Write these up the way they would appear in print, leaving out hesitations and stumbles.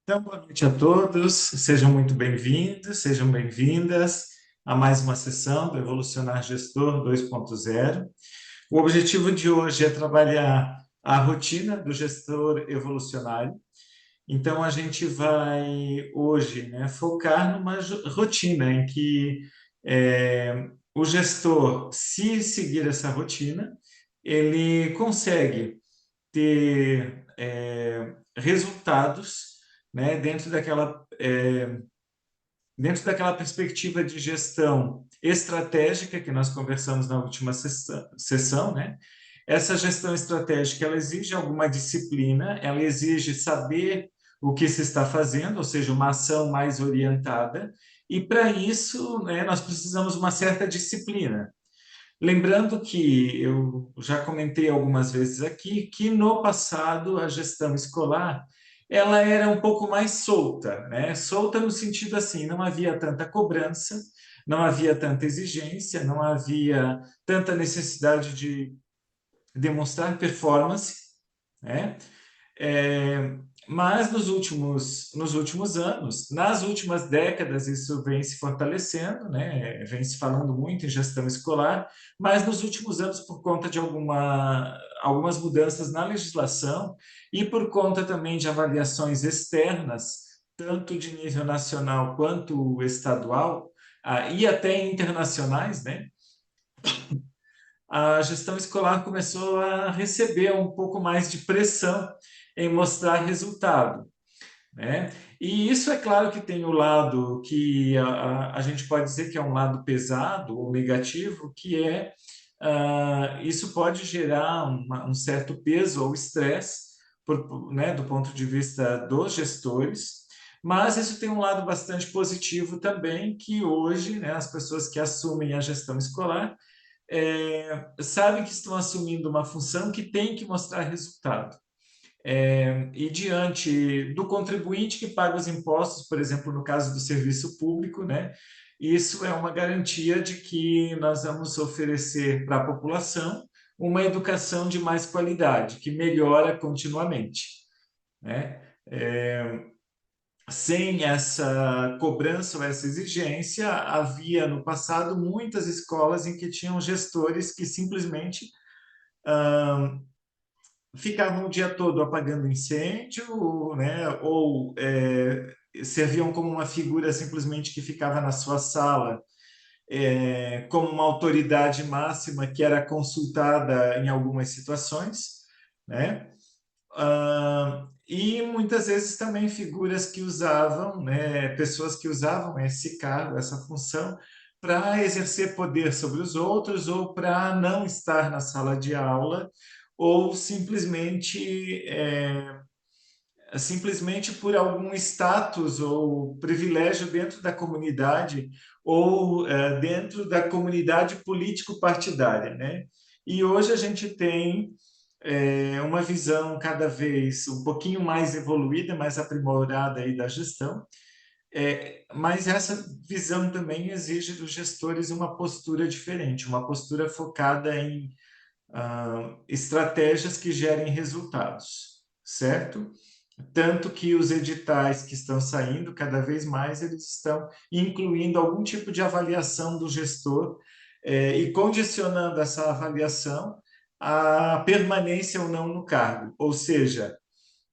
Então, boa noite a todos, sejam muito bem-vindos, sejam bem-vindas a mais uma sessão do Evolucionar Gestor 2.0. O objetivo de hoje é trabalhar a rotina do gestor evolucionário. Então, a gente vai hoje, focar numa rotina em que o gestor, se seguir essa rotina, ele consegue ter resultados, né, dentro daquela perspectiva de gestão estratégica que nós conversamos na última sessão, né? Essa gestão estratégica, ela exige alguma disciplina, ela exige saber o que se está fazendo, ou seja, uma ação mais orientada, e para isso, né, nós precisamos de uma certa disciplina. Lembrando que eu já comentei algumas vezes aqui que no passado a gestão escolar ela era um pouco mais solta, né? Solta no sentido assim, não havia tanta cobrança, não havia tanta exigência, não havia tanta necessidade de demonstrar performance, né? É, mas nos últimos anos, nas últimas décadas, isso vem se fortalecendo, né? Vem se falando muito em gestão escolar, mas nos últimos anos, por conta de algumas mudanças na legislação e por conta também de avaliações externas, tanto de nível nacional quanto estadual, e até internacionais, né? A gestão escolar começou a receber um pouco mais de pressão em mostrar resultado, né? E isso é claro que tem o lado que a gente pode dizer que é um lado pesado ou negativo, que é isso pode gerar um certo peso ou estresse, né, do ponto de vista dos gestores, mas isso tem um lado bastante positivo também, que hoje, né, as pessoas que assumem a gestão escolar sabem que estão assumindo uma função que tem que mostrar resultado. E diante do contribuinte que paga os impostos, por exemplo, no caso do serviço público, né, isso é uma garantia de que nós vamos oferecer para a população uma educação de mais qualidade, que melhora continuamente, né? Sem essa cobrança ou essa exigência, havia no passado muitas escolas em que tinham gestores que simplesmente ficavam o dia todo apagando incêndio, né? Ou serviam como uma figura simplesmente que ficava na sua sala, como uma autoridade máxima que era consultada em algumas situações, né? E muitas vezes também figuras que usavam, né, pessoas que usavam esse cargo, essa função, para exercer poder sobre os outros ou para não estar na sala de aula ou simplesmente por algum status ou privilégio dentro da comunidade ou dentro da comunidade político-partidária, né? E hoje a gente tem uma visão cada vez um pouquinho mais evoluída, mais aprimorada aí da gestão, mas essa visão também exige dos gestores uma postura diferente, uma postura focada em estratégias que gerem resultados, certo? Tanto que os editais que estão saindo, cada vez mais, eles estão incluindo algum tipo de avaliação do gestor e condicionando essa avaliação à permanência ou não no cargo. Ou seja,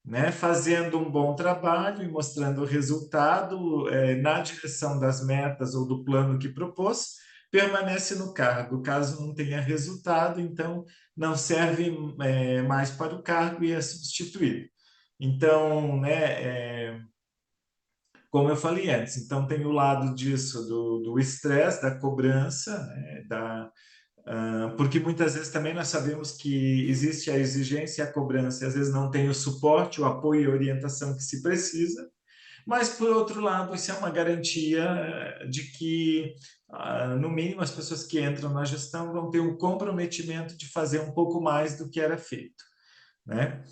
né, fazendo um bom trabalho e mostrando o resultado na direção das metas ou do plano que propôs, permanece no cargo. Caso não tenha resultado, então não serve mais para o cargo e é substituído. Então, né, como eu falei antes, então tem o lado disso do estresse, da cobrança, né, porque muitas vezes também nós sabemos que existe a exigência e a cobrança, e às vezes não tem o suporte, o apoio e a orientação que se precisa, mas, por outro lado, isso é uma garantia de que, no mínimo, as pessoas que entram na gestão vão ter um comprometimento de fazer um pouco mais do que era feito, né?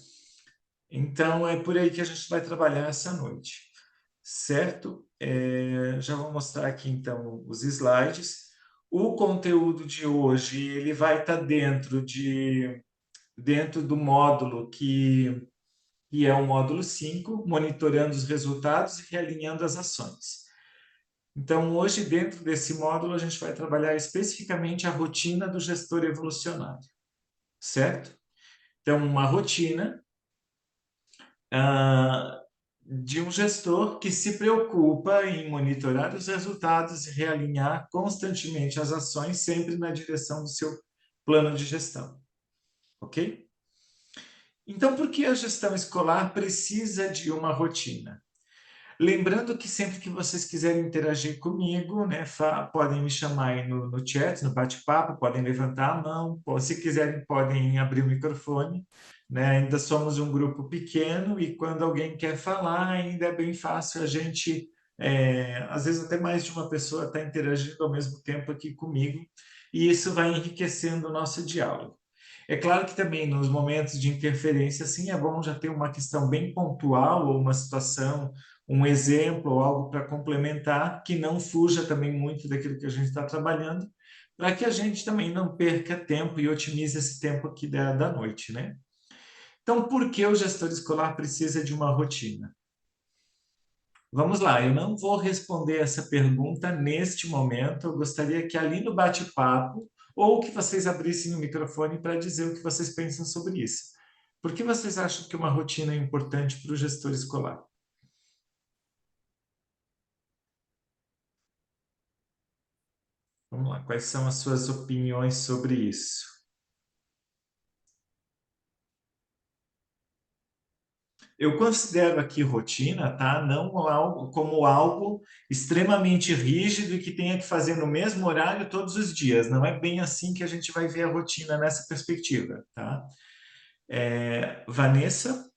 Então, é por aí que a gente vai trabalhar essa noite, certo? Já vou mostrar aqui, então, os slides. O conteúdo de hoje ele vai estar dentro do módulo que e é o módulo 5, monitorando os resultados e realinhando as ações. Então, hoje, dentro desse módulo, a gente vai trabalhar especificamente a rotina do gestor evolucionário, certo? Então, uma rotina de um gestor que se preocupa em monitorar os resultados e realinhar constantemente as ações, sempre na direção do seu plano de gestão, ok? Então, por que a gestão escolar precisa de uma rotina? Lembrando que sempre que vocês quiserem interagir comigo, né, podem me chamar aí no chat, no bate-papo, podem levantar a mão, ou se quiserem podem abrir o microfone, né? Ainda somos um grupo pequeno e quando alguém quer falar, ainda é bem fácil a gente, às vezes até mais de uma pessoa está interagindo ao mesmo tempo aqui comigo, e isso vai enriquecendo o nosso diálogo. É claro que também nos momentos de interferência, sim, é bom já ter uma questão bem pontual ou uma situação, um exemplo ou algo para complementar, que não fuja também muito daquilo que a gente está trabalhando, para que a gente também não perca tempo e otimize esse tempo aqui da noite, né? Então, por que o gestor escolar precisa de uma rotina? Vamos lá, eu não vou responder essa pergunta neste momento. Eu gostaria que ali no bate-papo, ou que vocês abrissem o microfone para dizer o que vocês pensam sobre isso. Por que vocês acham que uma rotina é importante para o gestor escolar? Vamos lá, quais são as suas opiniões sobre isso? Eu considero aqui rotina, tá? Não algo, como algo extremamente rígido e que tenha que fazer no mesmo horário todos os dias. Não é bem assim que a gente vai ver a rotina nessa perspectiva, tá? Vanessa,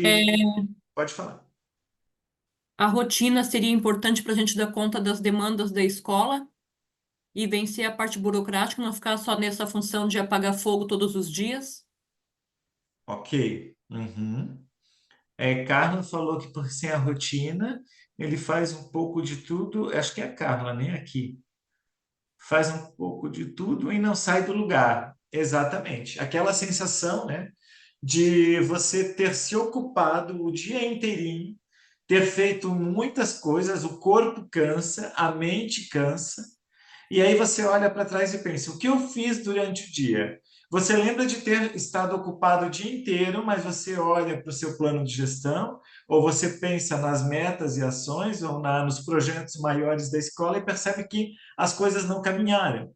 É, pode falar. a rotina seria importante para a gente dar conta das demandas da escola e vencer a parte burocrática, não ficar só nessa função de apagar fogo todos os dias. Ok. Uhum. Carlos falou que por ser a rotina, ele faz um pouco de tudo. Acho que é a Carla, né? Aqui. Faz um pouco de tudo e não sai do lugar. Exatamente. Aquela sensação, né, de você ter se ocupado o dia inteirinho, ter feito muitas coisas, o corpo cansa, a mente cansa, e aí você olha para trás e pensa: o que eu fiz durante o dia? Você lembra de ter estado ocupado o dia inteiro, mas você olha para o seu plano de gestão, ou você pensa nas metas e ações, ou nos projetos maiores da escola e percebe que as coisas não caminharam.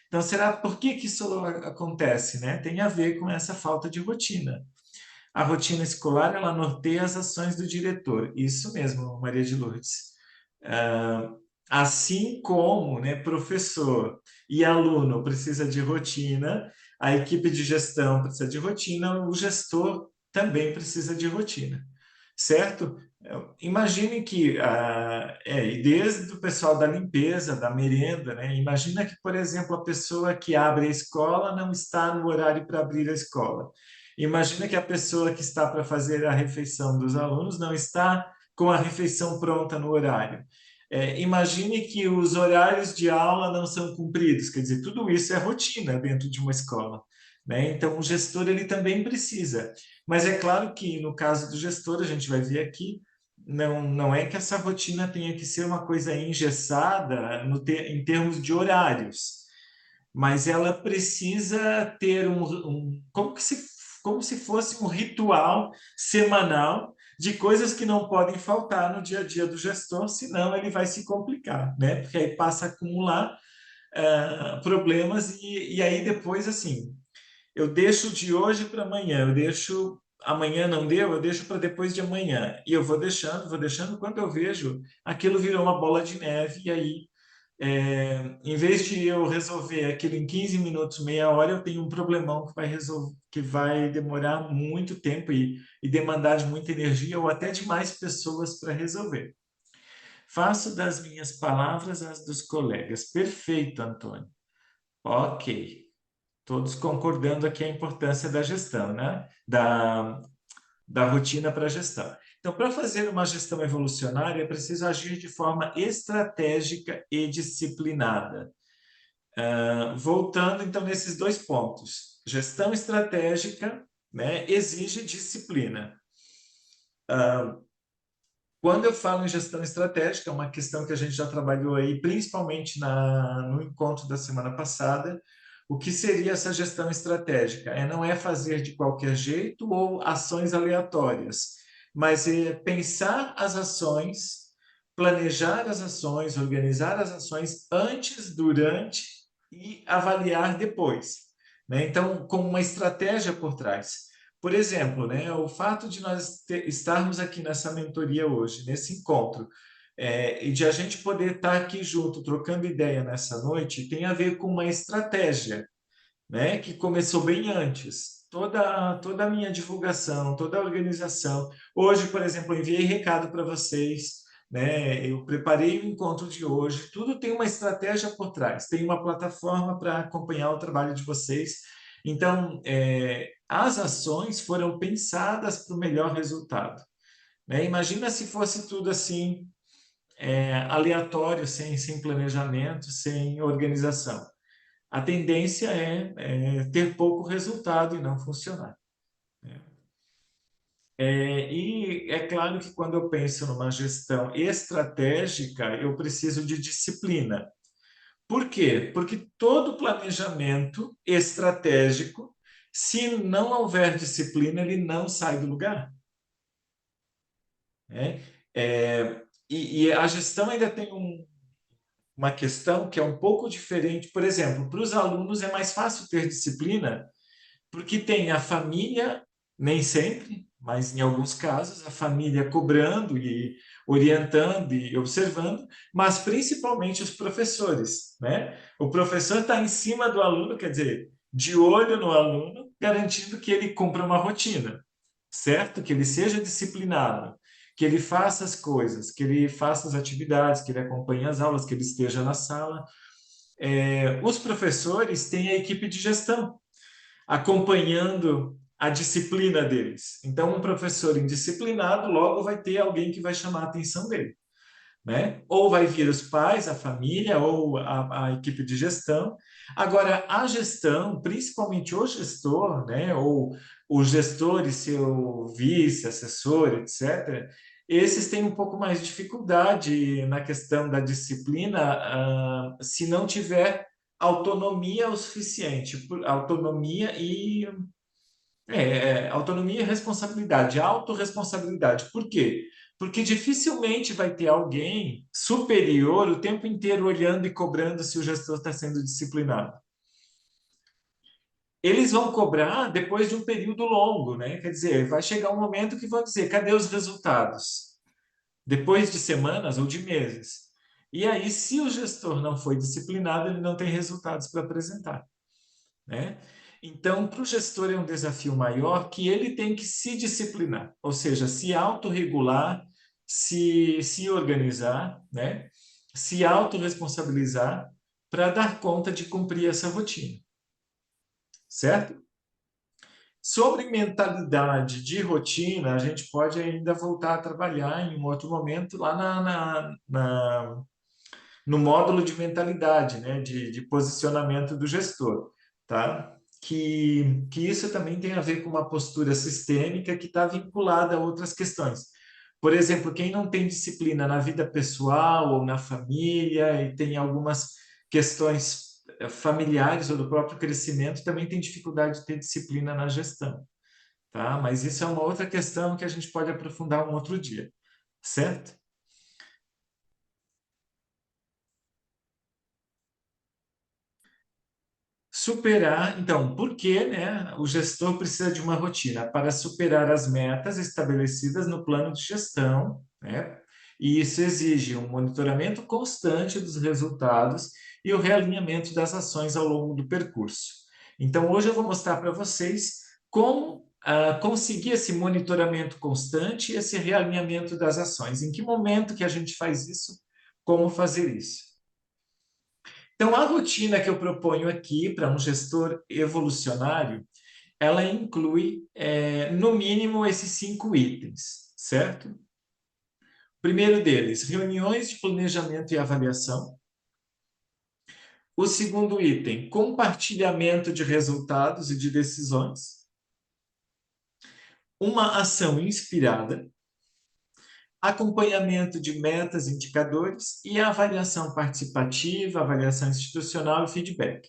Então, será por que que isso acontece, né? Tem a ver com essa falta de rotina. A rotina escolar, ela norteia as ações do diretor. Isso mesmo, Maria de Lourdes. Ah, assim como, né, professor e aluno precisa de rotina, a equipe de gestão precisa de rotina, o gestor também precisa de rotina, certo? Imagine que, e desde o pessoal da limpeza, da merenda, né? Imagina que, por exemplo, a pessoa que abre a escola não está no horário para abrir a escola. Imagina que a pessoa que está para fazer a refeição dos alunos não está com a refeição pronta no horário. Imagine que os horários de aula não são cumpridos, quer dizer, tudo isso é rotina dentro de uma escola, né? Então, o gestor ele também precisa. Mas é claro que no caso do gestor, a gente vai ver aqui, não é que essa rotina tenha que ser uma coisa engessada em termos de horários, mas ela precisa ter como se fosse um ritual semanal de coisas que não podem faltar no dia a dia do gestor, senão ele vai se complicar, né? Porque aí passa a acumular problemas e aí depois, assim, eu deixo de hoje para amanhã, eu deixo amanhã não deu, eu deixo para depois de amanhã. E eu vou deixando, quando eu vejo, aquilo virou uma bola de neve, e aí em vez de eu resolver aquilo em 15 minutos, meia hora, eu tenho um problemão que vai resolver, que vai demorar muito tempo e demandar de muita energia ou até de mais pessoas para resolver. Faço das minhas palavras as dos colegas. Perfeito, Antônio. Ok. Todos concordando aqui a importância da gestão, né? Da rotina para a gestão. Então, para fazer uma gestão evolucionária, é preciso agir de forma estratégica e disciplinada. Voltando, então, nesses dois pontos. Gestão estratégica, né, exige disciplina. Quando eu falo em gestão estratégica, é uma questão que a gente já trabalhou aí, principalmente no encontro da semana passada. O que seria essa gestão estratégica? Não é fazer de qualquer jeito ou ações aleatórias, mas é pensar as ações, planejar as ações, organizar as ações antes, durante e avaliar depois, né? Então, com uma estratégia por trás. Por exemplo, né, o fato de nós estarmos aqui nessa mentoria hoje, nesse encontro, e de a gente poder estar aqui junto, trocando ideia nessa noite, tem a ver com uma estratégia, né, que começou bem antes. Toda a minha divulgação, toda a organização. Hoje, por exemplo, eu enviei recado para vocês, né, eu preparei o encontro de hoje, tudo tem uma estratégia por trás, tem uma plataforma para acompanhar o trabalho de vocês. Então, as ações foram pensadas para o melhor resultado, né? Imagina se fosse tudo assim, aleatório, sem planejamento, sem organização. A tendência é ter pouco resultado e não funcionar, né? E é claro que quando eu penso numa gestão estratégica, eu preciso de disciplina. Por quê? Porque todo planejamento estratégico, se não houver disciplina, ele não sai do lugar, né? E a gestão ainda tem uma questão que é um pouco diferente. Por exemplo, para os alunos é mais fácil ter disciplina porque tem a família, nem sempre, mas em alguns casos, a família cobrando e orientando e observando, mas principalmente os professores, né? O professor está em cima do aluno, quer dizer, de olho no aluno, garantindo que ele cumpra uma rotina, certo? Que ele seja disciplinado, que ele faça as coisas, que ele faça as atividades, que ele acompanhe as aulas, que ele esteja na sala. Os professores têm a equipe de gestão, acompanhando a disciplina deles. Então, um professor indisciplinado logo vai ter alguém que vai chamar a atenção dele, né? Ou vai vir os pais, a família, ou a equipe de gestão. Agora, a gestão, principalmente o gestor, né? Ou o gestor e seu vice, assessor, etc., esses têm um pouco mais de dificuldade na questão da disciplina, se não tiver autonomia o suficiente, autonomia autonomia e responsabilidade, autorresponsabilidade. Por quê? Porque dificilmente vai ter alguém superior o tempo inteiro olhando e cobrando se o gestor está sendo disciplinado. Eles vão cobrar depois de um período longo, né? Quer dizer, vai chegar um momento que vão dizer, cadê os resultados? Depois de semanas ou de meses. E aí, se o gestor não foi disciplinado, ele não tem resultados para apresentar, né? Então, para o gestor é um desafio maior que ele tem que se disciplinar, ou seja, se autorregular, se organizar, né? Se autorresponsabilizar para dar conta de cumprir essa rotina, certo? Sobre mentalidade de rotina, a gente pode ainda voltar a trabalhar em um outro momento lá no módulo de mentalidade, né, de posicionamento do gestor, tá? Que isso também tem a ver com uma postura sistêmica que está vinculada a outras questões. Por exemplo, quem não tem disciplina na vida pessoal ou na família e tem algumas questões familiares ou do próprio crescimento, também tem dificuldade de ter disciplina na gestão, tá? Mas isso é uma outra questão que a gente pode aprofundar um outro dia, certo? Superar, então, por que, né, o gestor precisa de uma rotina? Para superar as metas estabelecidas no plano de gestão, né? E isso exige um monitoramento constante dos resultados e o realinhamento das ações ao longo do percurso. Então, hoje eu vou mostrar para vocês como conseguir esse monitoramento constante e esse realinhamento das ações. Em que momento que a gente faz isso? Como fazer isso? Então, a rotina que eu proponho aqui para um gestor evolucionário, ela inclui, no mínimo, esses 5 itens, certo? O primeiro deles, reuniões de planejamento e avaliação. O segundo item, compartilhamento de resultados e de decisões. Uma ação inspirada. acompanhamento de metas, indicadores e avaliação participativa, avaliação institucional e feedback.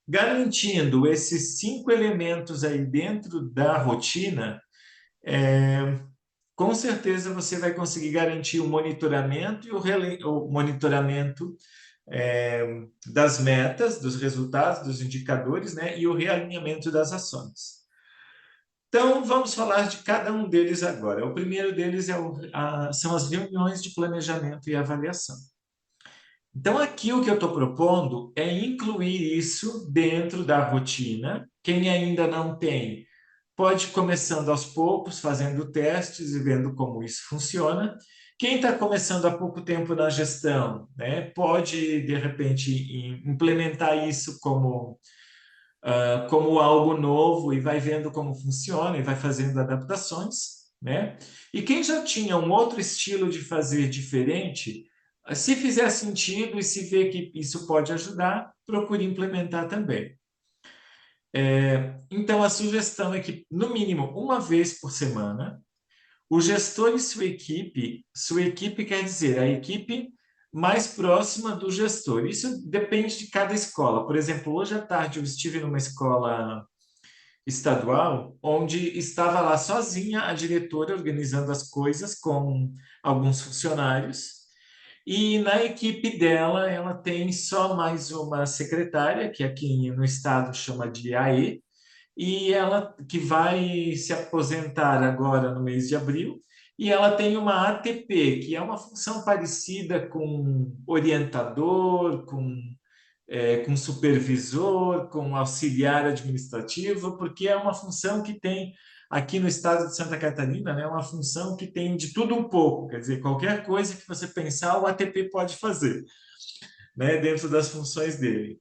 Garantindo esses 5 elementos aí dentro da rotina, com certeza você vai conseguir garantir o monitoramento e o monitoramento das metas, dos resultados, dos indicadores, né, e o realinhamento das ações. Então, vamos falar de cada um deles agora. O primeiro deles são as reuniões de planejamento e avaliação. Então, aqui o que eu estou propondo é incluir isso dentro da rotina. Quem ainda não tem, pode ir começando aos poucos, fazendo testes e vendo como isso funciona. Quem está começando há pouco tempo na gestão, né, pode, de repente, implementar isso como algo novo e vai vendo como funciona e vai fazendo adaptações, né? E quem já tinha um outro estilo de fazer diferente, se fizer sentido e se vê que isso pode ajudar, procure implementar também. Então, a sugestão é que, no mínimo, uma vez por semana, o gestor e sua equipe quer dizer a equipe mais próxima do gestor. Isso depende de cada escola. Por exemplo, hoje à tarde eu estive numa escola estadual, onde estava lá sozinha a diretora organizando as coisas com alguns funcionários. E na equipe dela, ela tem só mais uma secretária, que aqui no estado chama de AE, e ela que vai se aposentar agora no mês de abril, e ela tem uma ATP, que é uma função parecida com orientador, com supervisor, com auxiliar administrativo, porque é uma função que tem aqui no estado de Santa Catarina, né, uma função que tem de tudo um pouco, quer dizer, qualquer coisa que você pensar, o ATP pode fazer, né, dentro das funções dele.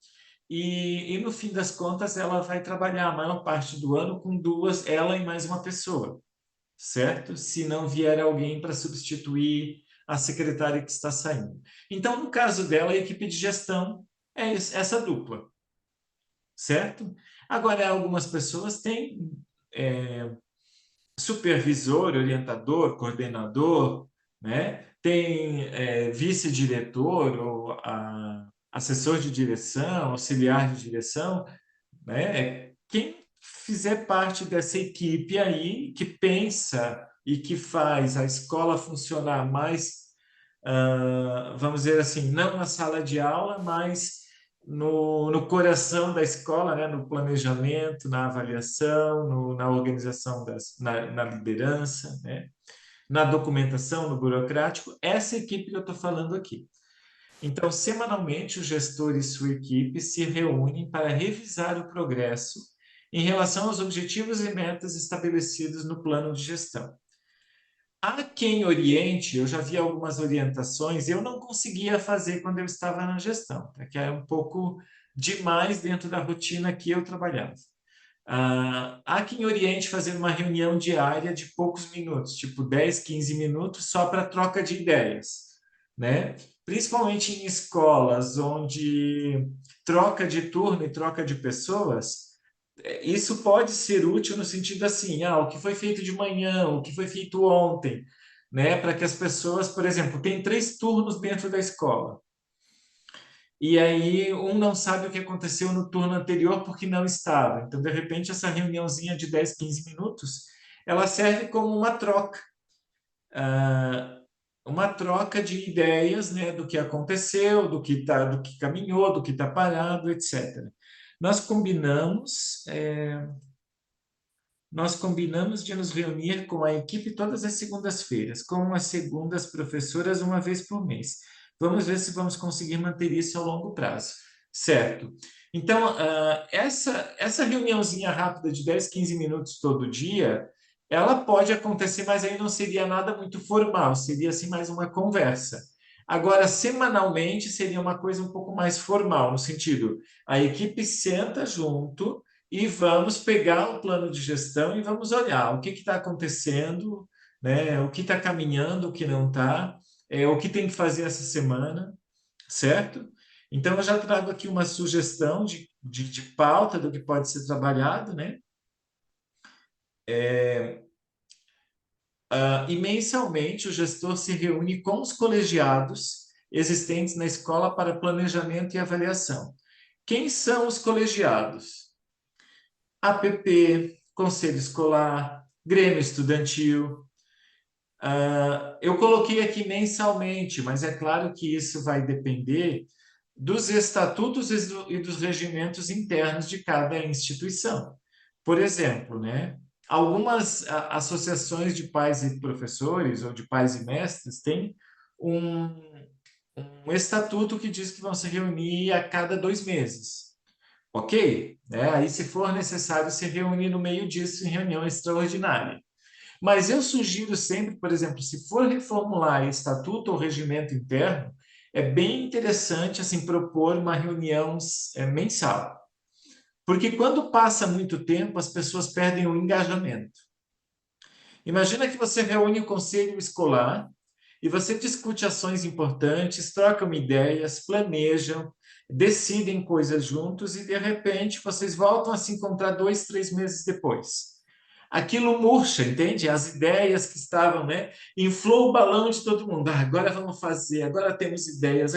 E no fim das contas, ela vai trabalhar a maior parte do ano com duas, ela e mais uma pessoa, certo? Se não vier alguém para substituir a secretária que está saindo. Então, no caso dela, a equipe de gestão é essa dupla, certo? Agora, algumas pessoas têm supervisor, orientador, coordenador, né? Tem vice-diretor ou assessor de direção, auxiliar de direção, né? Quem fizer parte dessa equipe aí, que pensa e que faz a escola funcionar mais, vamos dizer assim, não na sala de aula, mas no coração da escola, né? No planejamento, na avaliação, na organização, na liderança, né? Na documentação, no burocrático, essa equipe que eu estou falando aqui. Então, semanalmente, o gestor e sua equipe se reúnem para revisar o progresso em relação aos objetivos e metas estabelecidos no plano de gestão. Há quem oriente, eu já vi algumas orientações, eu não conseguia fazer quando eu estava na gestão, que é um pouco demais dentro da rotina que eu trabalhava. Há quem oriente fazer uma reunião diária de poucos minutos, tipo 10, 15 minutos, só para troca de ideias, né? Principalmente em escolas onde troca de turno e troca de pessoas, isso pode ser útil no sentido assim, o que foi feito de manhã, o que foi feito ontem, né? Para que as pessoas, por exemplo, tem 3 turnos dentro da escola. E aí um não sabe o que aconteceu no turno anterior porque não estava. Então, de repente, essa reuniãozinha de 10, 15 minutos, ela serve como uma troca de ideias, né, do que aconteceu, do que caminhou, do que está parado, etc. Nós combinamos, nós combinamos de nos reunir com a equipe todas as segundas-feiras, com as segundas professoras uma vez por mês. Vamos ver se vamos conseguir manter isso a longo prazo, certo? Então, essa reuniãozinha rápida de 10, 15 minutos todo dia, ela pode acontecer, mas aí não seria nada muito formal, seria assim mais uma conversa. Agora, semanalmente, seria uma coisa um pouco mais formal, no sentido, a equipe senta junto e vamos pegar o plano de gestão e vamos olhar o que está acontecendo, né? O que está caminhando, o que não está, o que tem que fazer essa semana, certo? Então, eu já trago aqui uma sugestão de pauta do que pode ser trabalhado, né? E mensalmente o gestor se reúne com os colegiados existentes na escola para planejamento e avaliação. Quem são os colegiados? APP, Conselho Escolar, Grêmio Estudantil. Eu coloquei aqui mensalmente, mas é claro que isso vai depender dos estatutos e dos regimentos internos de cada instituição. Por exemplo, né, algumas associações de pais e professores ou de pais e mestres têm um, um estatuto que diz que vão se reunir a cada 2 meses. Ok? Aí, se for necessário, se reunir no meio disso em reunião extraordinária. Mas eu sugiro sempre, por exemplo, se for reformular estatuto ou regimento interno, é bem interessante assim propor uma reunião mensal. Porque quando passa muito tempo, as pessoas perdem o engajamento. Imagina que você reúne o conselho escolar e você discute ações importantes, trocam ideias, planejam, decidem coisas juntos e, de repente, vocês voltam a se encontrar 2, 3 meses depois. Aquilo murcha, entende? As ideias que estavam, né? Inflou o balão de todo mundo. Agora vamos fazer, agora temos ideias.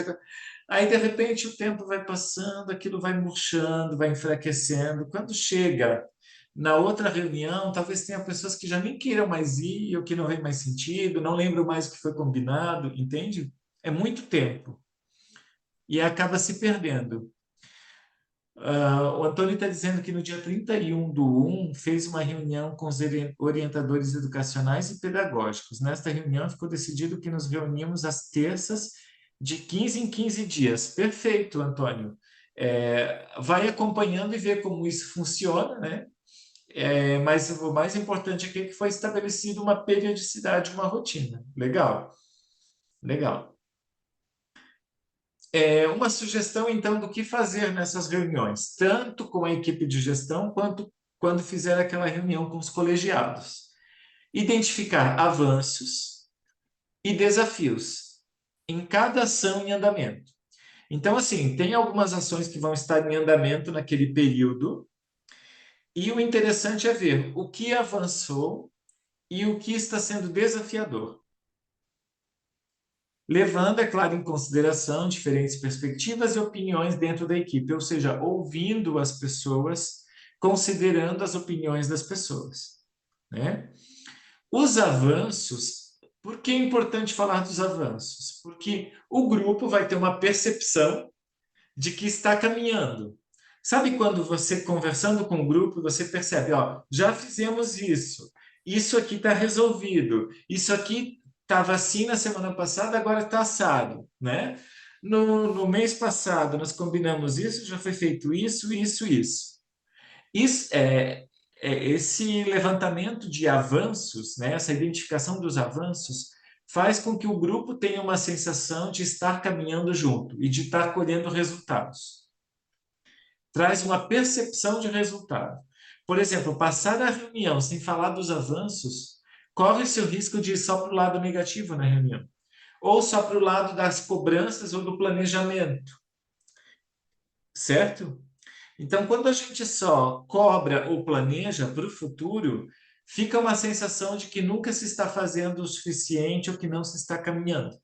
Aí, de repente, o tempo vai passando, aquilo vai murchando, vai enfraquecendo. Quando chega na outra reunião, talvez tenha pessoas que já nem queiram mais ir, ou que não vê mais sentido, não lembram mais o que foi combinado, entende? É muito tempo. E acaba se perdendo. O Antônio está dizendo que no dia 31/1 fez uma reunião com os orientadores educacionais e pedagógicos. Nesta reunião ficou decidido que nos reuníamos às terças de 15 em 15 dias. Perfeito, Antônio. Vai acompanhando e vê como isso funciona, né? Mas o mais importante aqui é que foi estabelecida uma periodicidade, uma rotina. Legal, legal. Uma sugestão, então, do que fazer nessas reuniões, tanto com a equipe de gestão, quanto quando fizer aquela reunião com os colegiados. Identificar avanços e desafios em cada ação em andamento. Então, assim, tem algumas ações que vão estar em andamento naquele período, e o interessante é ver o que avançou e o que está sendo desafiador. Levando, é claro, em consideração diferentes perspectivas e opiniões dentro da equipe, ou seja, ouvindo as pessoas, considerando as opiniões das pessoas, né? Os avanços, por que é importante falar dos avanços? Porque o grupo vai ter uma percepção de que está caminhando. Sabe quando você, conversando com o grupo, você percebe, ó, já fizemos isso aqui está resolvido, isso aqui estava assim na semana passada, agora está assado, né? No mês passado nós combinamos isso, já foi feito isso, isso, isso. Esse levantamento de avanços, né, essa identificação dos avanços, faz com que o grupo tenha uma sensação de estar caminhando junto e de estar colhendo resultados. Traz uma percepção de resultado. Por exemplo, passar a reunião sem falar dos avanços, corre-se o risco de ir só para o lado negativo na reunião, ou só para o lado das cobranças ou do planejamento, certo? Então, quando a gente só cobra ou planeja para o futuro, fica uma sensação de que nunca se está fazendo o suficiente ou que não se está caminhando.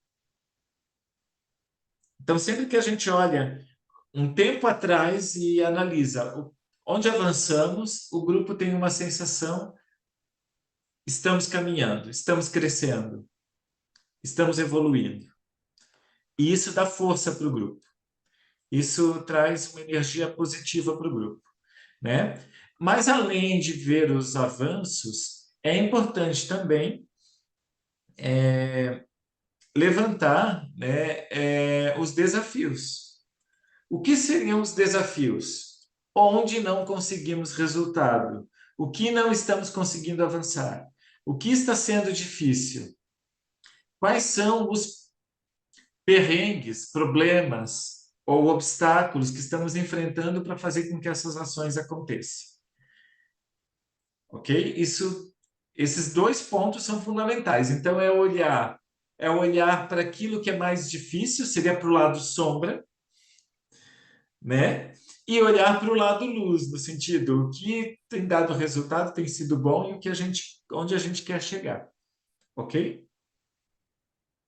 Então, sempre que a gente olha um tempo atrás e analisa onde avançamos, o grupo tem uma sensação: estamos caminhando, estamos crescendo, estamos evoluindo. E isso dá força para o grupo. Isso traz uma energia positiva para o grupo, né? Mas além de ver os avanços, é importante também levantar, né, os desafios. O que seriam os desafios? Onde não conseguimos resultado? O que não estamos conseguindo avançar? O que está sendo difícil? Quais são os perrengues, problemas ou obstáculos que estamos enfrentando para fazer com que essas ações aconteçam? Ok? Esses dois pontos são fundamentais. Então, é olhar para aquilo que é mais difícil, seria para o lado sombra, né? E olhar para o lado luz, no sentido, o que tem dado resultado tem sido bom e onde a gente quer chegar. ok?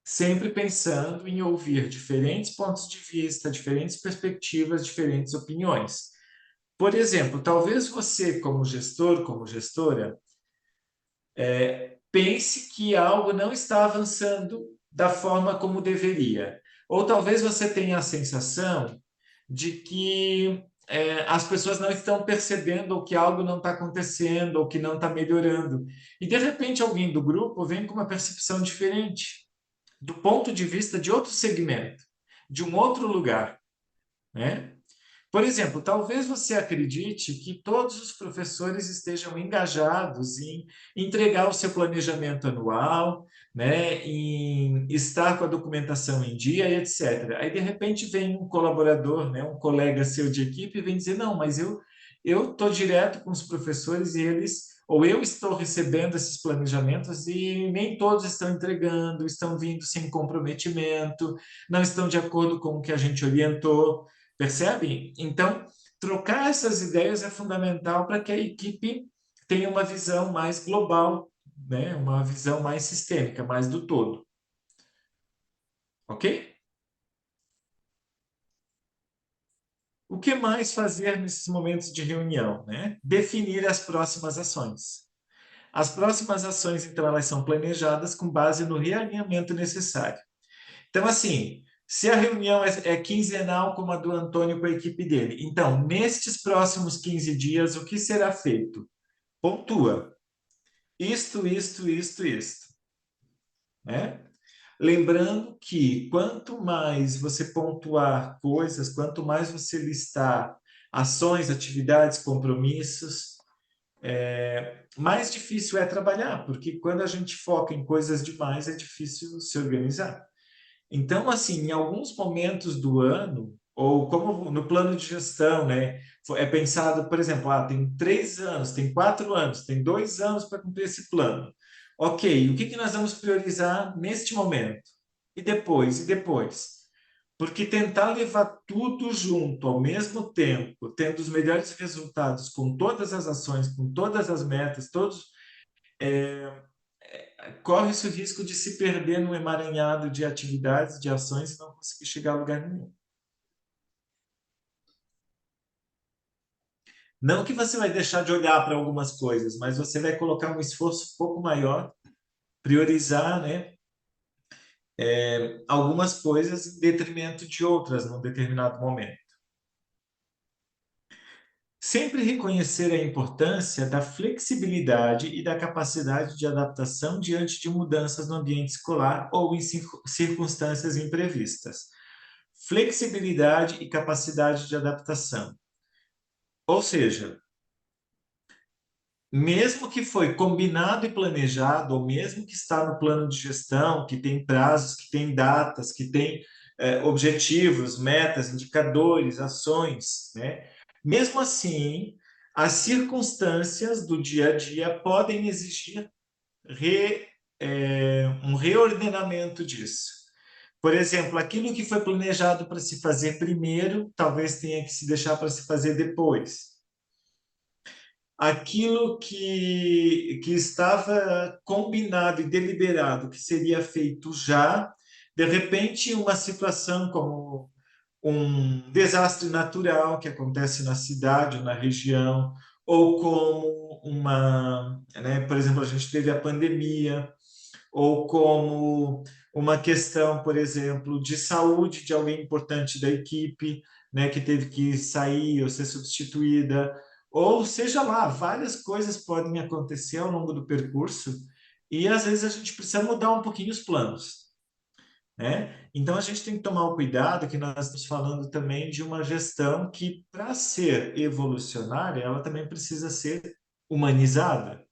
Sempre pensando em ouvir diferentes pontos de vista, diferentes perspectivas, diferentes opiniões. Por exemplo, talvez você, como gestor, como gestora, pense que algo não está avançando da forma como deveria. Ou talvez você tenha a sensação de que as pessoas não estão percebendo ou que algo não está acontecendo ou que não está melhorando. E de repente alguém do grupo vem com uma percepção diferente, do ponto de vista de outro segmento, de um outro lugar, né? Por exemplo, talvez você acredite que todos os professores estejam engajados em entregar o seu planejamento anual, né, em estar com a documentação em dia e etc. Aí, de repente, vem um colaborador, né, um colega seu de equipe e vem dizer, não, mas eu estou direto com os professores e eles, ou eu estou recebendo esses planejamentos e nem todos estão entregando, estão vindo sem comprometimento, não estão de acordo com o que a gente orientou. Percebe? Então, trocar essas ideias é fundamental para que a equipe tenha uma visão mais global, né? Uma visão mais sistêmica, mais do todo. Ok? O que mais fazer nesses momentos de reunião, né? Definir as próximas ações. As próximas ações, então, elas são planejadas com base no realinhamento necessário. Então, assim, se a reunião é quinzenal, como a do Antônio com a equipe dele, então, nestes próximos 15 dias, o que será feito? Pontua. Isto, né? Lembrando que quanto mais você pontuar coisas, quanto mais você listar ações, atividades, compromissos, mais difícil é trabalhar, porque quando a gente foca em coisas demais, é difícil se organizar. Então, assim, em alguns momentos do ano, ou como no plano de gestão, né? É pensado, por exemplo, tem 3 anos, tem 4 anos, tem 2 anos para cumprir esse plano. Ok, o que que nós vamos priorizar neste momento? E depois, e depois? Porque tentar levar tudo junto ao mesmo tempo, tendo os melhores resultados com todas as ações, com todas as metas, todos corre-se o risco de se perder num emaranhado de atividades, de ações e não conseguir chegar a lugar nenhum. Não que você vai deixar de olhar para algumas coisas, mas você vai colocar um esforço um pouco maior, priorizar, né, algumas coisas em detrimento de outras num determinado momento. Sempre reconhecer a importância da flexibilidade e da capacidade de adaptação diante de mudanças no ambiente escolar ou em circunstâncias imprevistas. Flexibilidade e capacidade de adaptação. Ou seja, mesmo que foi combinado e planejado, ou mesmo que está no plano de gestão, que tem prazos, que tem datas, que tem objetivos, metas, indicadores, ações, né? Mesmo assim, as circunstâncias do dia a dia podem exigir um reordenamento disso. Por exemplo, aquilo que foi planejado para se fazer primeiro, talvez tenha que se deixar para se fazer depois. Aquilo que estava combinado e deliberado que seria feito já, de repente, uma situação como um desastre natural que acontece na cidade ou na região, ou como né, por exemplo, a gente teve a pandemia, ou como uma questão, por exemplo, de saúde de alguém importante da equipe, né, que teve que sair ou ser substituída, ou seja lá, várias coisas podem acontecer ao longo do percurso e às vezes a gente precisa mudar um pouquinho os planos, né? Então a gente tem que tomar o cuidado que nós estamos falando também de uma gestão que, para ser evolucionária, ela também precisa ser humanizada.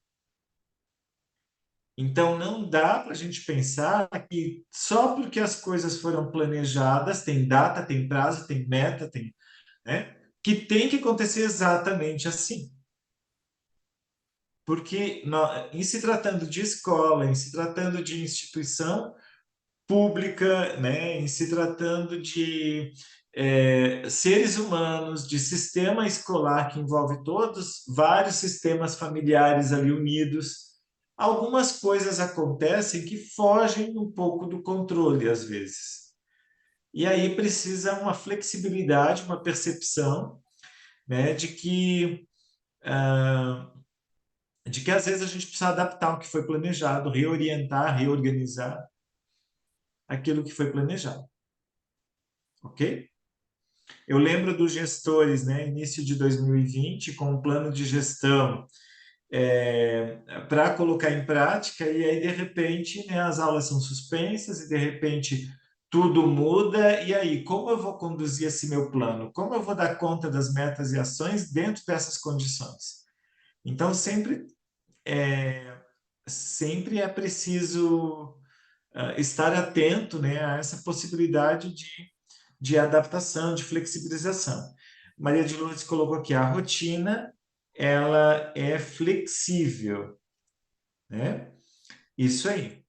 Então, não dá para a gente pensar que só porque as coisas foram planejadas, tem data, tem prazo, tem meta, né, que tem que acontecer exatamente assim. Porque em se tratando de escola, em se tratando de instituição pública, né, em se tratando de seres humanos, de sistema escolar que envolve todos, vários sistemas familiares ali unidos, algumas coisas acontecem que fogem um pouco do controle, às vezes. E aí precisa uma flexibilidade, uma percepção, né, de que às vezes a gente precisa adaptar o que foi planejado, reorientar, reorganizar aquilo que foi planejado, ok? Eu lembro dos gestores, né, início de 2020, com um plano de gestão para colocar em prática, e aí, de repente, né, as aulas são suspensas, e de repente tudo muda, e aí, como eu vou conduzir esse meu plano? Como eu vou dar conta das metas e ações dentro dessas condições? Então, sempre é preciso estar atento, né, a essa possibilidade de adaptação, de flexibilização. Maria de Lourdes colocou aqui, a rotina, ela é flexível, né? Isso aí.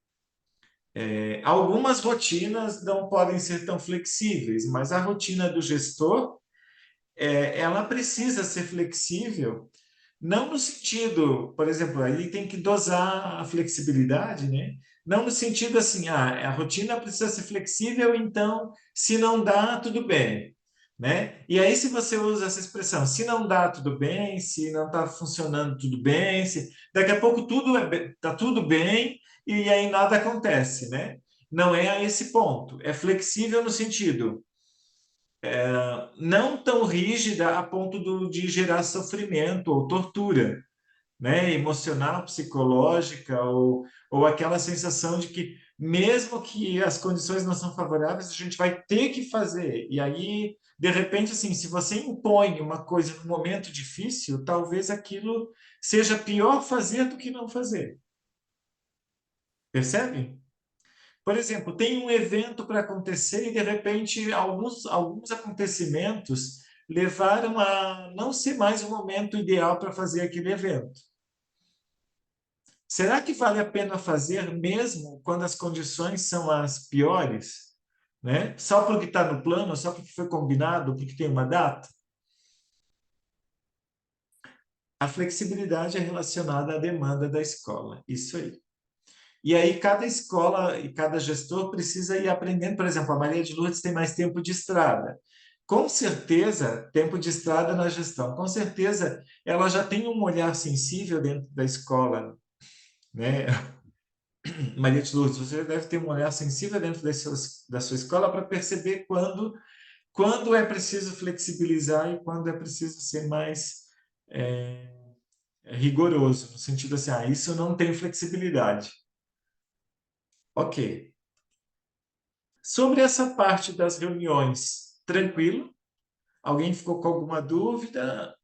Algumas rotinas não podem ser tão flexíveis, mas a rotina do gestor, ela precisa ser flexível, não no sentido, por exemplo, aí tem que dosar a flexibilidade, né? Não no sentido assim, a rotina precisa ser flexível, então, se não dá, tudo bem, né? E aí, se você usa essa expressão, se não dá, tudo bem, se não está funcionando, tudo bem, daqui a pouco tudo tá tudo bem e aí nada acontece, né? Não é a esse ponto. É flexível no sentido não tão rígida a ponto de gerar sofrimento ou tortura, né, emocional, psicológica, ou aquela sensação de que, mesmo que as condições não são favoráveis, a gente vai ter que fazer. E aí, de repente, assim, se você impõe uma coisa no momento difícil, talvez aquilo seja pior fazer do que não fazer. Percebe? Por exemplo, tem um evento para acontecer e, de repente, alguns acontecimentos levaram a não ser mais o momento ideal para fazer aquele evento. Será que vale a pena fazer mesmo quando as condições são as piores? Né? Só porque está no plano, só porque foi combinado, porque tem uma data? A flexibilidade é relacionada à demanda da escola. Isso aí. E aí, cada escola e cada gestor precisa ir aprendendo. Por exemplo, a Maria de Lourdes tem mais tempo de estrada. Com certeza, tempo de estrada na gestão. Com certeza, ela já tem um olhar sensível dentro da escola, né? Maria de Lourdes, você deve ter um olhar sensível dentro da sua escola para perceber quando é preciso flexibilizar e quando é preciso ser mais é, rigoroso, no sentido assim, isso não tem flexibilidade. Ok. Sobre essa parte das reuniões, tranquilo? Alguém ficou com alguma dúvida?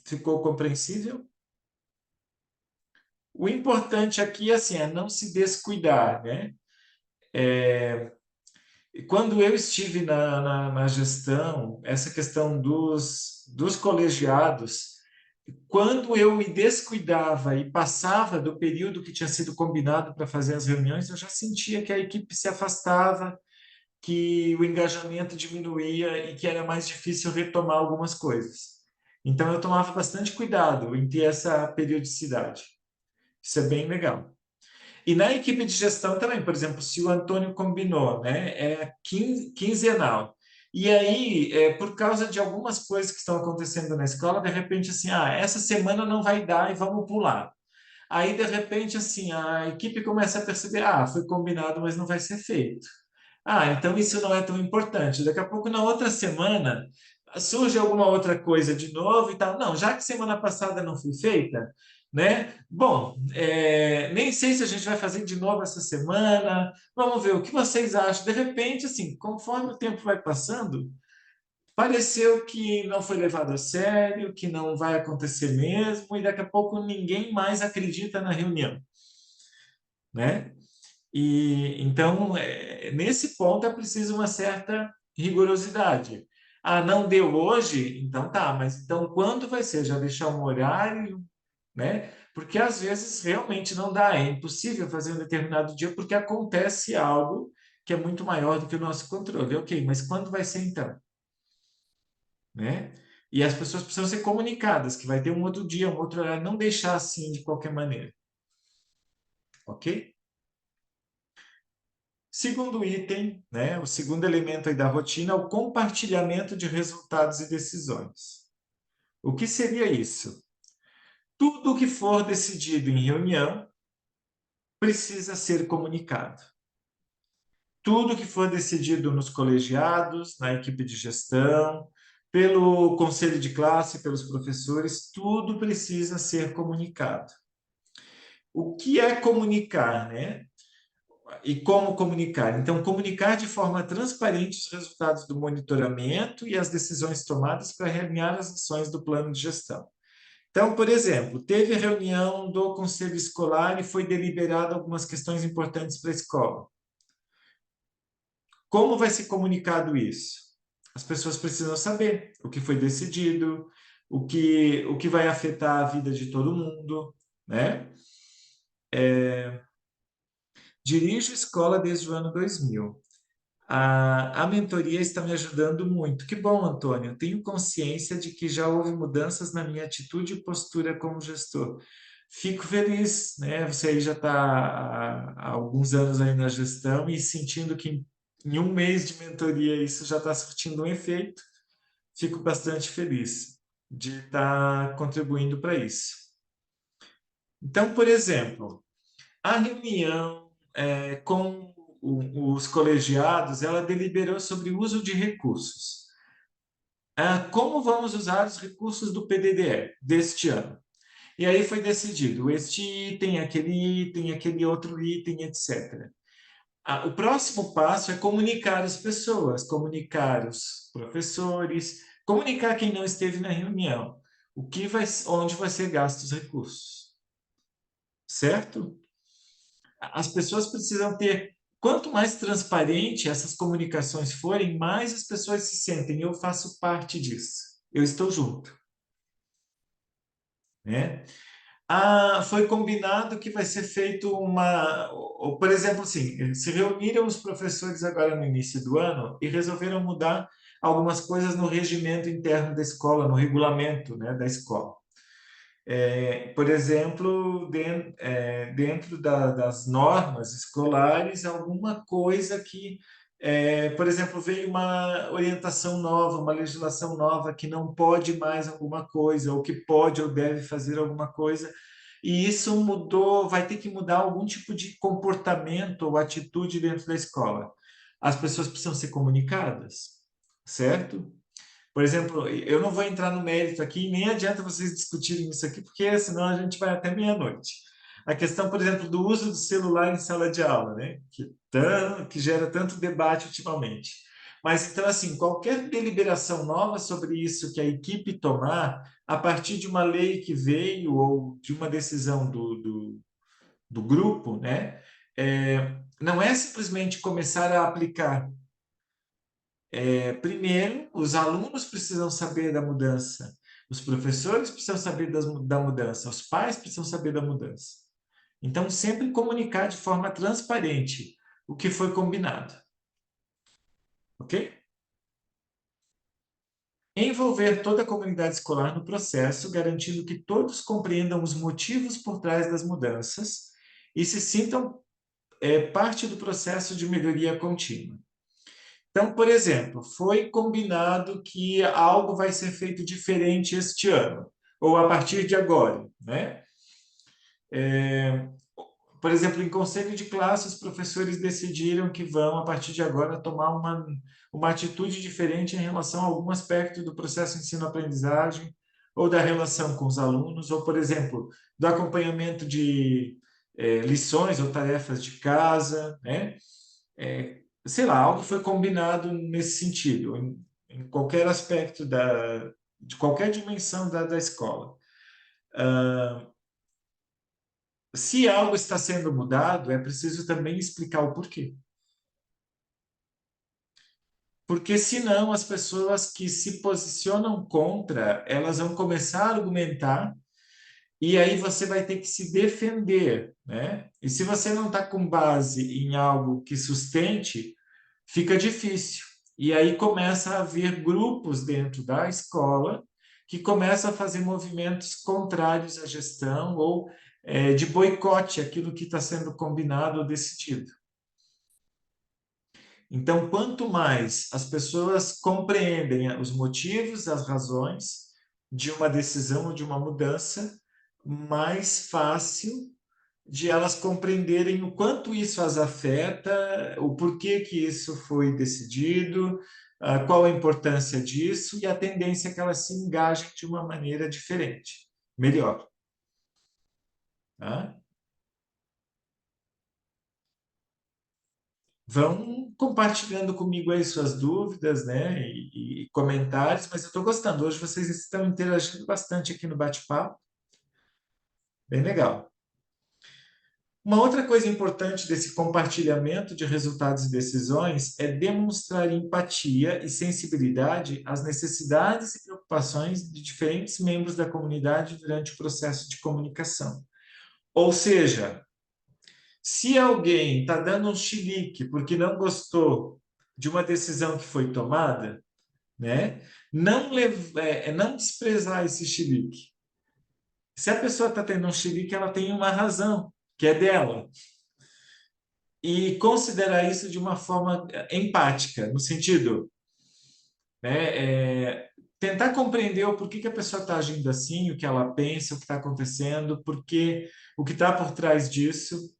Ficou compreensível? O importante aqui assim, é não se descuidar, né? Quando eu estive na gestão, essa questão dos colegiados, quando eu me descuidava e passava do período que tinha sido combinado para fazer as reuniões, eu já sentia que a equipe se afastava, que o engajamento diminuía e que era mais difícil retomar algumas coisas. Então, eu tomava bastante cuidado em ter essa periodicidade. Isso é bem legal. E na equipe de gestão também, por exemplo, se o Antônio combinou, né, é quinzenal. E aí, por causa de algumas coisas que estão acontecendo na escola, de repente, assim, essa semana não vai dar e vamos pular. Aí, de repente, assim, a equipe começa a perceber, foi combinado, mas não vai ser feito. Então isso não é tão importante. Daqui a pouco, na outra semana, surge alguma outra coisa de novo e tal. Não, já que semana passada não foi feita, né? Bom, nem sei se a gente vai fazer de novo essa semana. Vamos ver o que vocês acham. De repente, assim, conforme o tempo vai passando, pareceu que não foi levado a sério, que não vai acontecer mesmo, e daqui a pouco ninguém mais acredita na reunião, né? E então, nesse ponto é preciso uma certa rigorosidade. Não deu hoje? Então tá, mas então quando vai ser? Já deixar um horário, né? Porque às vezes realmente não dá, é impossível fazer um determinado dia porque acontece algo que é muito maior do que o nosso controle. Ok, mas quando vai ser então? Né? E as pessoas precisam ser comunicadas, que vai ter um outro dia, um outro horário, não deixar assim de qualquer maneira. ok? Segundo item, né, o segundo elemento aí da rotina é o compartilhamento de resultados e decisões. O que seria isso? Tudo que for decidido em reunião precisa ser comunicado. Tudo que for decidido nos colegiados, na equipe de gestão, pelo conselho de classe, pelos professores, tudo precisa ser comunicado. O que é comunicar, né? E como comunicar? Então, comunicar de forma transparente os resultados do monitoramento e as decisões tomadas para realinhar as ações do plano de gestão. Então, por exemplo, teve reunião do conselho escolar e foi deliberado algumas questões importantes para a escola. Como vai ser comunicado isso? As pessoas precisam saber o que foi decidido, o que vai afetar a vida de todo mundo, né? Dirijo escola desde o ano 2000. A mentoria está me ajudando muito. Que bom, Antônio. Tenho consciência de que já houve mudanças na minha atitude e postura como gestor. Fico feliz, né? Você aí já está há alguns anos aí na gestão e sentindo que em um mês de mentoria isso já está surtindo um efeito. Fico bastante feliz de estar contribuindo para isso. Então, por exemplo, a reunião com os colegiados, ela deliberou sobre o uso de recursos. Como vamos usar os recursos do PDDE deste ano? E aí foi decidido este item, aquele outro item, etc. O próximo passo é comunicar as pessoas, comunicar os professores, comunicar quem não esteve na reunião, onde vai ser gastos os recursos, certo? As pessoas precisam ter, quanto mais transparente essas comunicações forem, mais as pessoas se sentem, eu faço parte disso, eu estou junto, né? Foi combinado que vai ser feito por exemplo, assim, se reuniram os professores agora no início do ano e resolveram mudar algumas coisas no regimento interno da escola, no regulamento, né, da escola. Por exemplo, dentro das normas escolares, alguma coisa que, por exemplo, veio uma orientação nova, uma legislação nova que não pode mais alguma coisa, ou que pode ou deve fazer alguma coisa, e isso mudou, vai ter que mudar algum tipo de comportamento ou atitude dentro da escola. As pessoas precisam ser comunicadas, certo? Por exemplo, eu não vou entrar no mérito aqui, nem adianta vocês discutirem isso aqui, porque senão a gente vai até meia-noite. A questão, por exemplo, do uso do celular em sala de aula, né? Que gera tanto debate ultimamente. Mas, então, assim, qualquer deliberação nova sobre isso que a equipe tomar, a partir de uma lei que veio ou de uma decisão do grupo, né? Não é simplesmente começar a aplicar. Primeiro, os alunos precisam saber da mudança, os professores precisam saber da mudança, os pais precisam saber da mudança. Então, sempre comunicar de forma transparente o que foi combinado. Ok? Envolver toda a comunidade escolar no processo, garantindo que todos compreendam os motivos por trás das mudanças e se sintam parte do processo de melhoria contínua. Então, por exemplo, foi combinado que algo vai ser feito diferente este ano, ou a partir de agora, né? Por exemplo, em conselho de classe, os professores decidiram que vão, a partir de agora, tomar uma atitude diferente em relação a algum aspecto do processo ensino-aprendizagem, ou da relação com os alunos, ou, por exemplo, do acompanhamento de lições ou tarefas de casa, né? Sei lá, algo foi combinado nesse sentido, em qualquer aspecto de qualquer dimensão da escola. Se algo está sendo mudado, é preciso também explicar o porquê. Porque senão as pessoas que se posicionam contra, elas vão começar a argumentar e aí você vai ter que se defender, né? E se você não está com base em algo que sustente, fica difícil. E aí começa a haver grupos dentro da escola que começam a fazer movimentos contrários à gestão ou de boicote àquilo que está sendo combinado ou decidido. Então, quanto mais as pessoas compreendem os motivos, as razões de uma decisão ou de uma mudança, mais fácil de elas compreenderem o quanto isso as afeta, o porquê que isso foi decidido, qual a importância disso e a tendência que elas se engajem de uma maneira diferente, melhor. Tá? Vão compartilhando comigo aí suas dúvidas, né, e comentários, mas eu estou gostando. Hoje vocês estão interagindo bastante aqui no bate-papo, bem legal. Uma outra coisa importante desse compartilhamento de resultados e decisões é demonstrar empatia e sensibilidade às necessidades e preocupações de diferentes membros da comunidade durante o processo de comunicação. Ou seja, se alguém está dando um chilique porque não gostou de uma decisão que foi tomada, né, não desprezar esse chilique. Se a pessoa está tendo um chilique, ela tem uma razão, que é dela. E considerar isso de uma forma empática, no sentido, né, tentar compreender o porquê que a pessoa está agindo assim, o que ela pensa, o que está acontecendo, porque o que está por trás disso.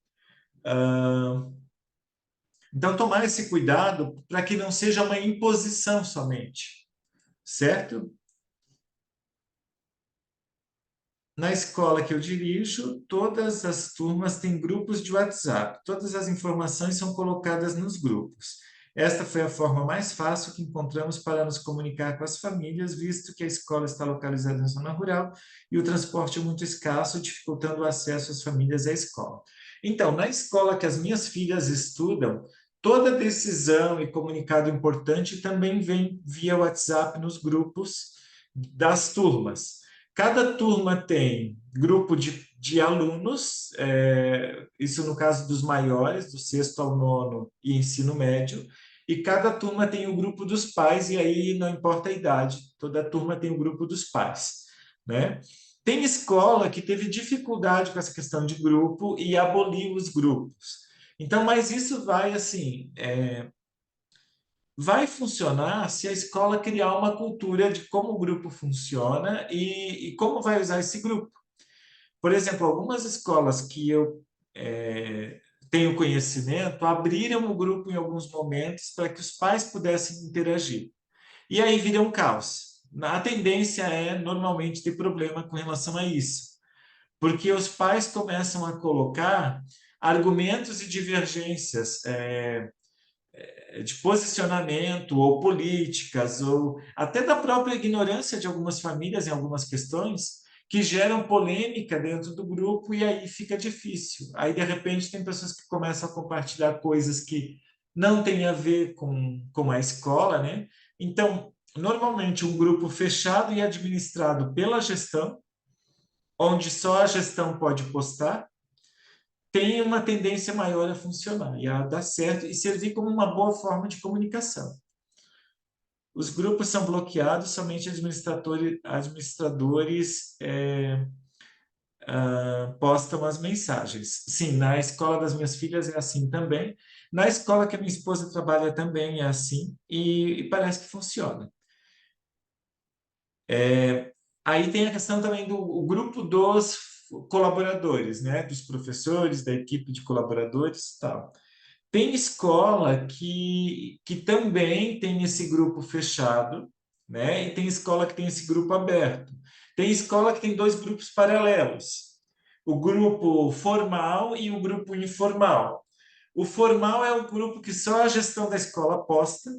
Então, tomar esse cuidado para que não seja uma imposição somente, certo? Na escola que eu dirijo, todas as turmas têm grupos de WhatsApp. Todas as informações são colocadas nos grupos. Esta foi a forma mais fácil que encontramos para nos comunicar com as famílias, visto que a escola está localizada em zona rural e o transporte é muito escasso, dificultando o acesso às famílias à escola. Então, na escola que as minhas filhas estudam, toda decisão e comunicado importante também vem via WhatsApp nos grupos das turmas. Cada turma tem grupo de alunos, isso no caso dos maiores, do sexto ao nono e ensino médio, e cada turma tem o grupo dos pais, e aí não importa a idade, toda turma tem o grupo dos pais, né? Tem escola que teve dificuldade com essa questão de grupo e aboliu os grupos. Então, mas isso vai assim, vai funcionar se a escola criar uma cultura de como o grupo funciona e como vai usar esse grupo. Por exemplo, algumas escolas que eu tenho conhecimento abriram o grupo em alguns momentos para que os pais pudessem interagir. E aí vira um caos. A tendência é normalmente ter problema com relação a isso, porque os pais começam a colocar argumentos e divergências de posicionamento ou políticas, ou até da própria ignorância de algumas famílias em algumas questões, que geram polêmica dentro do grupo e aí fica difícil. Aí, de repente, tem pessoas que começam a compartilhar coisas que não têm a ver com a escola, né? Então, normalmente, um grupo fechado e administrado pela gestão, onde só a gestão pode postar, tem uma tendência maior a funcionar e a dar certo e servir como uma boa forma de comunicação. Os grupos são bloqueados, somente administradores postam as mensagens. Sim, na escola das minhas filhas é assim também. Na escola que a minha esposa trabalha também é assim e parece que funciona. Aí tem a questão também do grupo dos colaboradores, né? Dos professores, da equipe de colaboradores e tal. Tem escola que também tem esse grupo fechado, né? E tem escola que tem esse grupo aberto. Tem escola que tem dois grupos paralelos, o grupo formal e o grupo informal. O formal é o grupo que só a gestão da escola posta,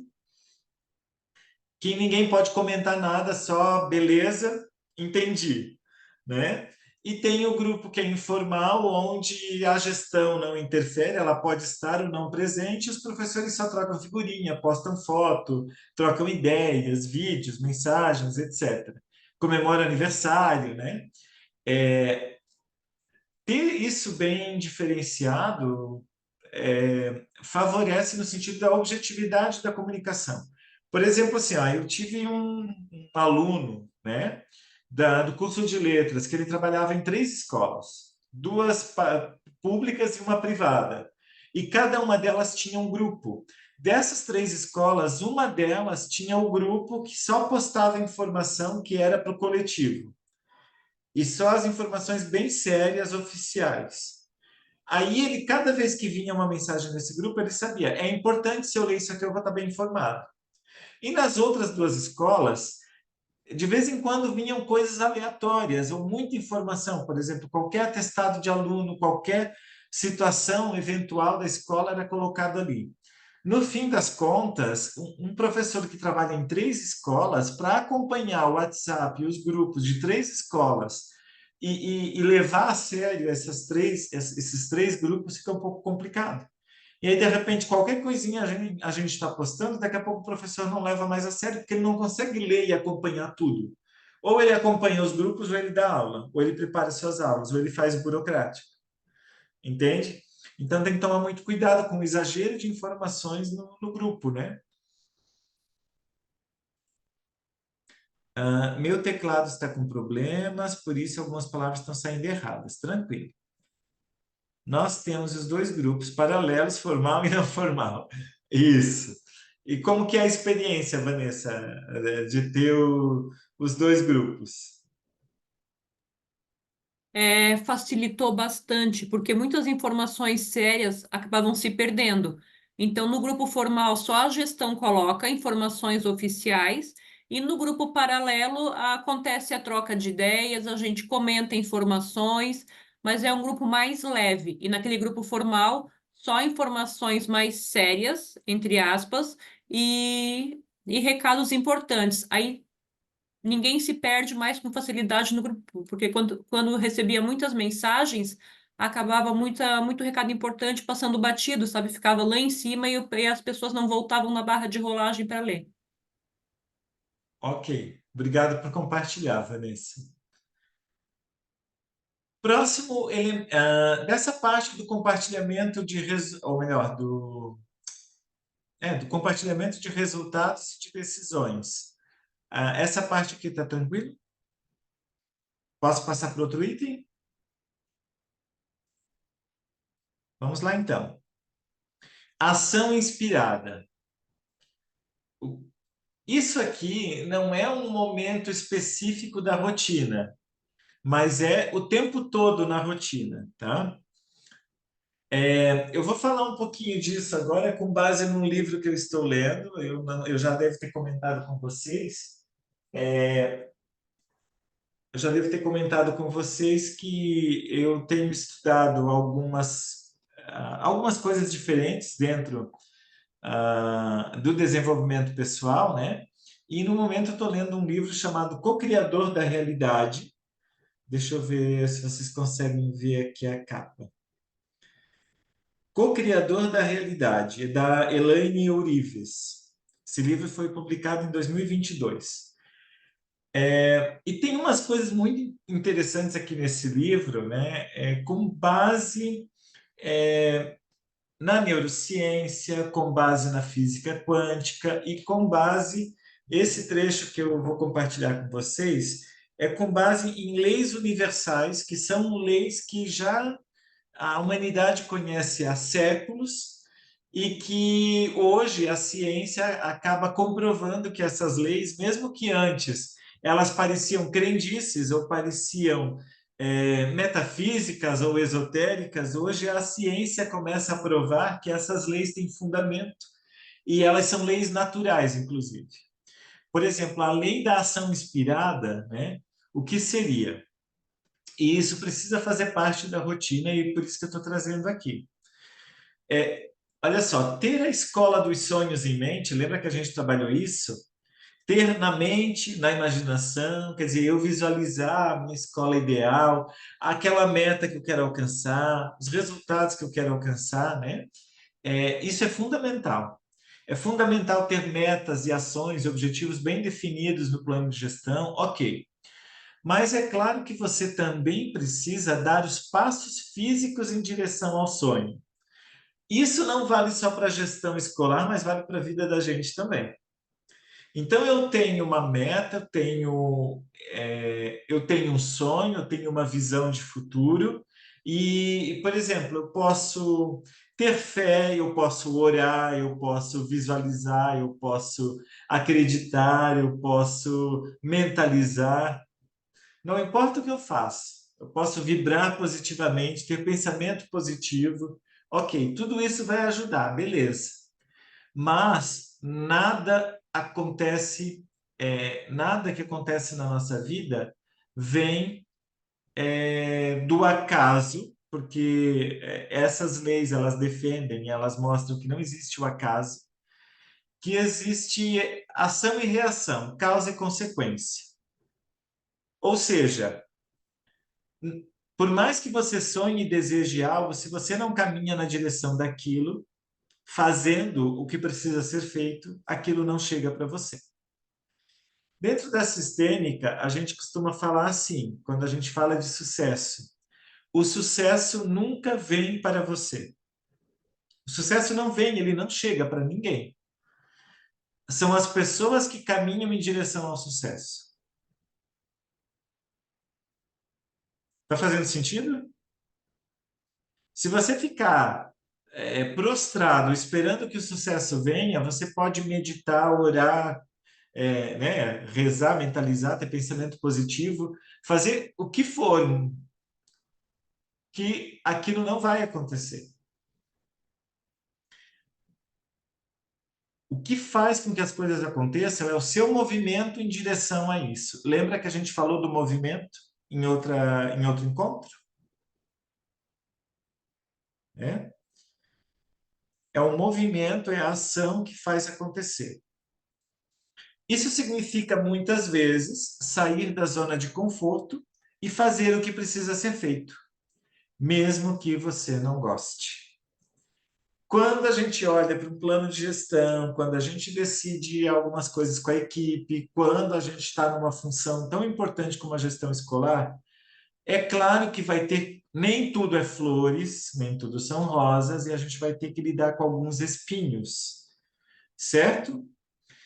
que ninguém pode comentar nada, só beleza, entendi, né? E tem o grupo que é informal, onde a gestão não interfere, ela pode estar ou não presente, os professores só trocam figurinha, postam foto, trocam ideias, vídeos, mensagens, etc. Comemora aniversário, né? Ter isso bem diferenciado favorece no sentido da objetividade da comunicação. Por exemplo, assim, eu tive um aluno, né, do curso de letras, que ele trabalhava em 3 escolas. duas públicas e uma privada. E cada uma delas tinha um grupo. Dessas 3 escolas, uma delas tinha o grupo que só postava informação que era para o coletivo. E só as informações bem sérias, oficiais. Aí ele, cada vez que vinha uma mensagem nesse grupo, ele sabia, é importante se eu ler isso aqui, eu vou estar bem informado. E nas outras 2 escolas, de vez em quando vinham coisas aleatórias ou muita informação, por exemplo, qualquer atestado de aluno, qualquer situação eventual da escola era colocado ali. No fim das contas, um professor que trabalha em 3 escolas, para acompanhar o WhatsApp e os grupos de 3 escolas e levar a sério esses 3 grupos, fica um pouco complicado. E aí, de repente, qualquer coisinha a gente está postando, daqui a pouco o professor não leva mais a sério, porque ele não consegue ler e acompanhar tudo. Ou ele acompanha os grupos, ou ele dá aula, ou ele prepara suas aulas, ou ele faz burocrático. Entende? Então tem que tomar muito cuidado com o exagero de informações no grupo, né? Meu teclado está com problemas, por isso algumas palavras estão saindo erradas. Tranquilo. Nós temos os 2 grupos, paralelos, formal e não formal. Isso. E como que é a experiência, Vanessa, de ter os 2 grupos? Facilitou bastante, porque muitas informações sérias acabavam se perdendo. Então, no grupo formal, só a gestão coloca informações oficiais, e no grupo paralelo acontece a troca de ideias, a gente comenta informações, mas é um grupo mais leve. E naquele grupo formal, só informações mais sérias, entre aspas, e recados importantes. Aí ninguém se perde mais com facilidade no grupo, porque quando recebia muitas mensagens, acabava muito recado importante passando batido, sabe? Ficava lá em cima e as pessoas não voltavam na barra de rolagem para ler. Ok. Obrigado por compartilhar, Vanessa. Próximo, dessa parte do compartilhamento ou melhor, do compartilhamento de resultados e de decisões. Essa parte aqui está tranquilo? Posso passar para outro item? Vamos lá, então. Ação inspirada. Isso aqui não é um momento específico da rotina, mas é o tempo todo na rotina, tá? Eu vou falar um pouquinho disso agora com base num livro que eu estou lendo. Eu já devo ter comentado com vocês. Eu já devo ter comentado com vocês que eu tenho estudado algumas coisas diferentes dentro do desenvolvimento pessoal, né? E no momento eu estou lendo um livro chamado Co-Criador da Realidade. Deixa eu ver se vocês conseguem ver aqui a capa. Co-Criador da Realidade, é da Elaine Ourives. Esse livro foi publicado em 2022. E tem umas coisas muito interessantes aqui nesse livro, né? Com base na neurociência, com base na física quântica e com base, esse trecho que eu vou compartilhar com vocês, é com base em leis universais, que são leis que já a humanidade conhece há séculos e que hoje a ciência acaba comprovando que essas leis, mesmo que antes elas pareciam crendices ou pareciam metafísicas ou esotéricas, hoje a ciência começa a provar que essas leis têm fundamento e elas são leis naturais, inclusive. Por exemplo, a lei da ação inspirada, né? O que seria? E isso precisa fazer parte da rotina e por isso que eu estou trazendo aqui. Olha só, ter a escola dos sonhos em mente, lembra que a gente trabalhou isso? Ter na mente, na imaginação, quer dizer, eu visualizar a minha escola ideal, aquela meta que eu quero alcançar, os resultados que eu quero alcançar, né? Isso é fundamental. É fundamental ter metas e ações e objetivos bem definidos no plano de gestão, ok. Mas é claro que você também precisa dar os passos físicos em direção ao sonho. Isso não vale só para a gestão escolar, mas vale para a vida da gente também. Então, eu tenho uma meta, eu tenho um sonho, eu tenho uma visão de futuro, E, por exemplo, eu posso ter fé, eu posso orar, eu posso visualizar, eu posso acreditar, eu posso mentalizar. Não importa o que eu faça, eu posso vibrar positivamente, ter pensamento positivo. Ok, tudo isso vai ajudar, beleza. Mas nada que acontece na nossa vida vem do acaso, porque essas leis elas defendem, elas mostram que não existe o acaso, que existe ação e reação, causa e consequência. Ou seja, por mais que você sonhe e deseje algo, se você não caminha na direção daquilo, fazendo o que precisa ser feito, aquilo não chega para você. Dentro da sistêmica, a gente costuma falar assim, quando a gente fala de sucesso. O sucesso nunca vem para você. O sucesso não vem, ele não chega para ninguém. São as pessoas que caminham em direção ao sucesso. Está fazendo sentido? Se você ficar prostrado, esperando que o sucesso venha, você pode meditar, orar, né, rezar, mentalizar, ter pensamento positivo, fazer o que for, que aquilo não vai acontecer. O que faz com que as coisas aconteçam é o seu movimento em direção a isso. Lembra que a gente falou do movimento em outro encontro? É? É o movimento, é a ação que faz acontecer. Isso significa, muitas vezes, sair da zona de conforto e fazer o que precisa ser feito, mesmo que você não goste. Quando a gente olha para um plano de gestão, quando a gente decide algumas coisas com a equipe, quando a gente está numa função tão importante como a gestão escolar, é claro que vai ter, nem tudo é flores, nem tudo são rosas, e a gente vai ter que lidar com alguns espinhos, certo?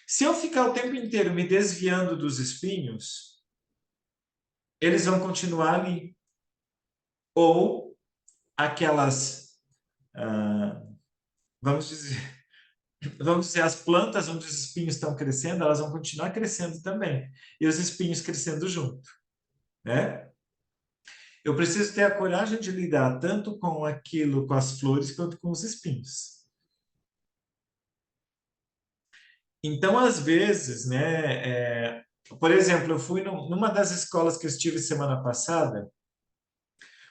Se eu ficar o tempo inteiro me desviando dos espinhos, eles vão continuar ali. Ou aquelas, vamos dizer, as plantas onde os espinhos estão crescendo, elas vão continuar crescendo também. E os espinhos crescendo junto, né? Eu preciso ter a coragem de lidar tanto com aquilo, com as flores, quanto com os espinhos. Então, às vezes, né? Por exemplo, eu fui numa das escolas que eu estive semana passada,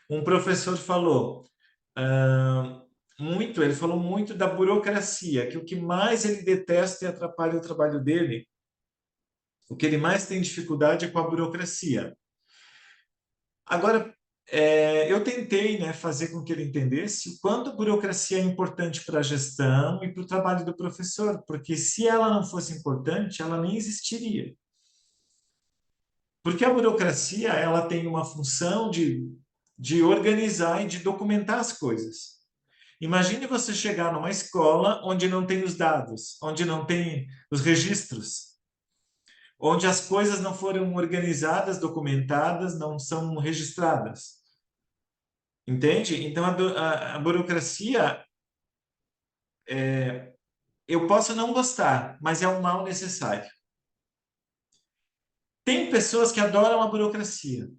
um professor falou ele falou muito da burocracia, que o que mais ele detesta e atrapalha o trabalho dele, o que ele mais tem dificuldade é com a burocracia. Agora, eu tentei, né, fazer com que ele entendesse o quanto a burocracia é importante para a gestão e para o trabalho do professor, porque se ela não fosse importante, ela nem existiria. Porque a burocracia, ela tem uma função de organizar e de documentar as coisas. Imagine você chegar numa escola onde não tem os dados, onde não tem os registros, onde as coisas não foram organizadas, documentadas, não são registradas. Entende? Então, a burocracia, eu posso não gostar, mas é um mal necessário. Tem pessoas que adoram a burocracia.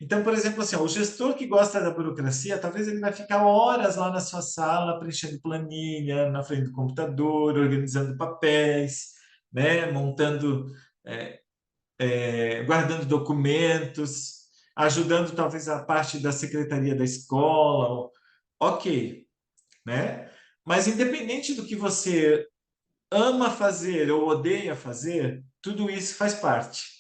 Então, por exemplo, assim, ó, o gestor que gosta da burocracia, talvez ele vai ficar horas lá na sua sala preenchendo planilha, na frente do computador, organizando papéis, né, montando, guardando documentos, ajudando talvez a parte da secretaria da escola. Ok, né? Mas independente do que você ama fazer ou odeia fazer, tudo isso faz parte.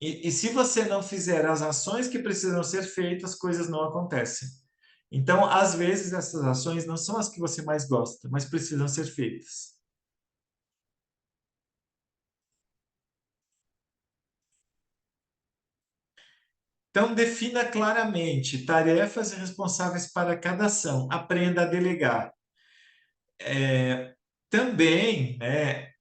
E se você não fizer as ações que precisam ser feitas, coisas não acontecem. Então, às vezes, essas ações não são as que você mais gosta, mas precisam ser feitas. Então, defina claramente tarefas e responsáveis para cada ação. Aprenda a delegar. Também, né,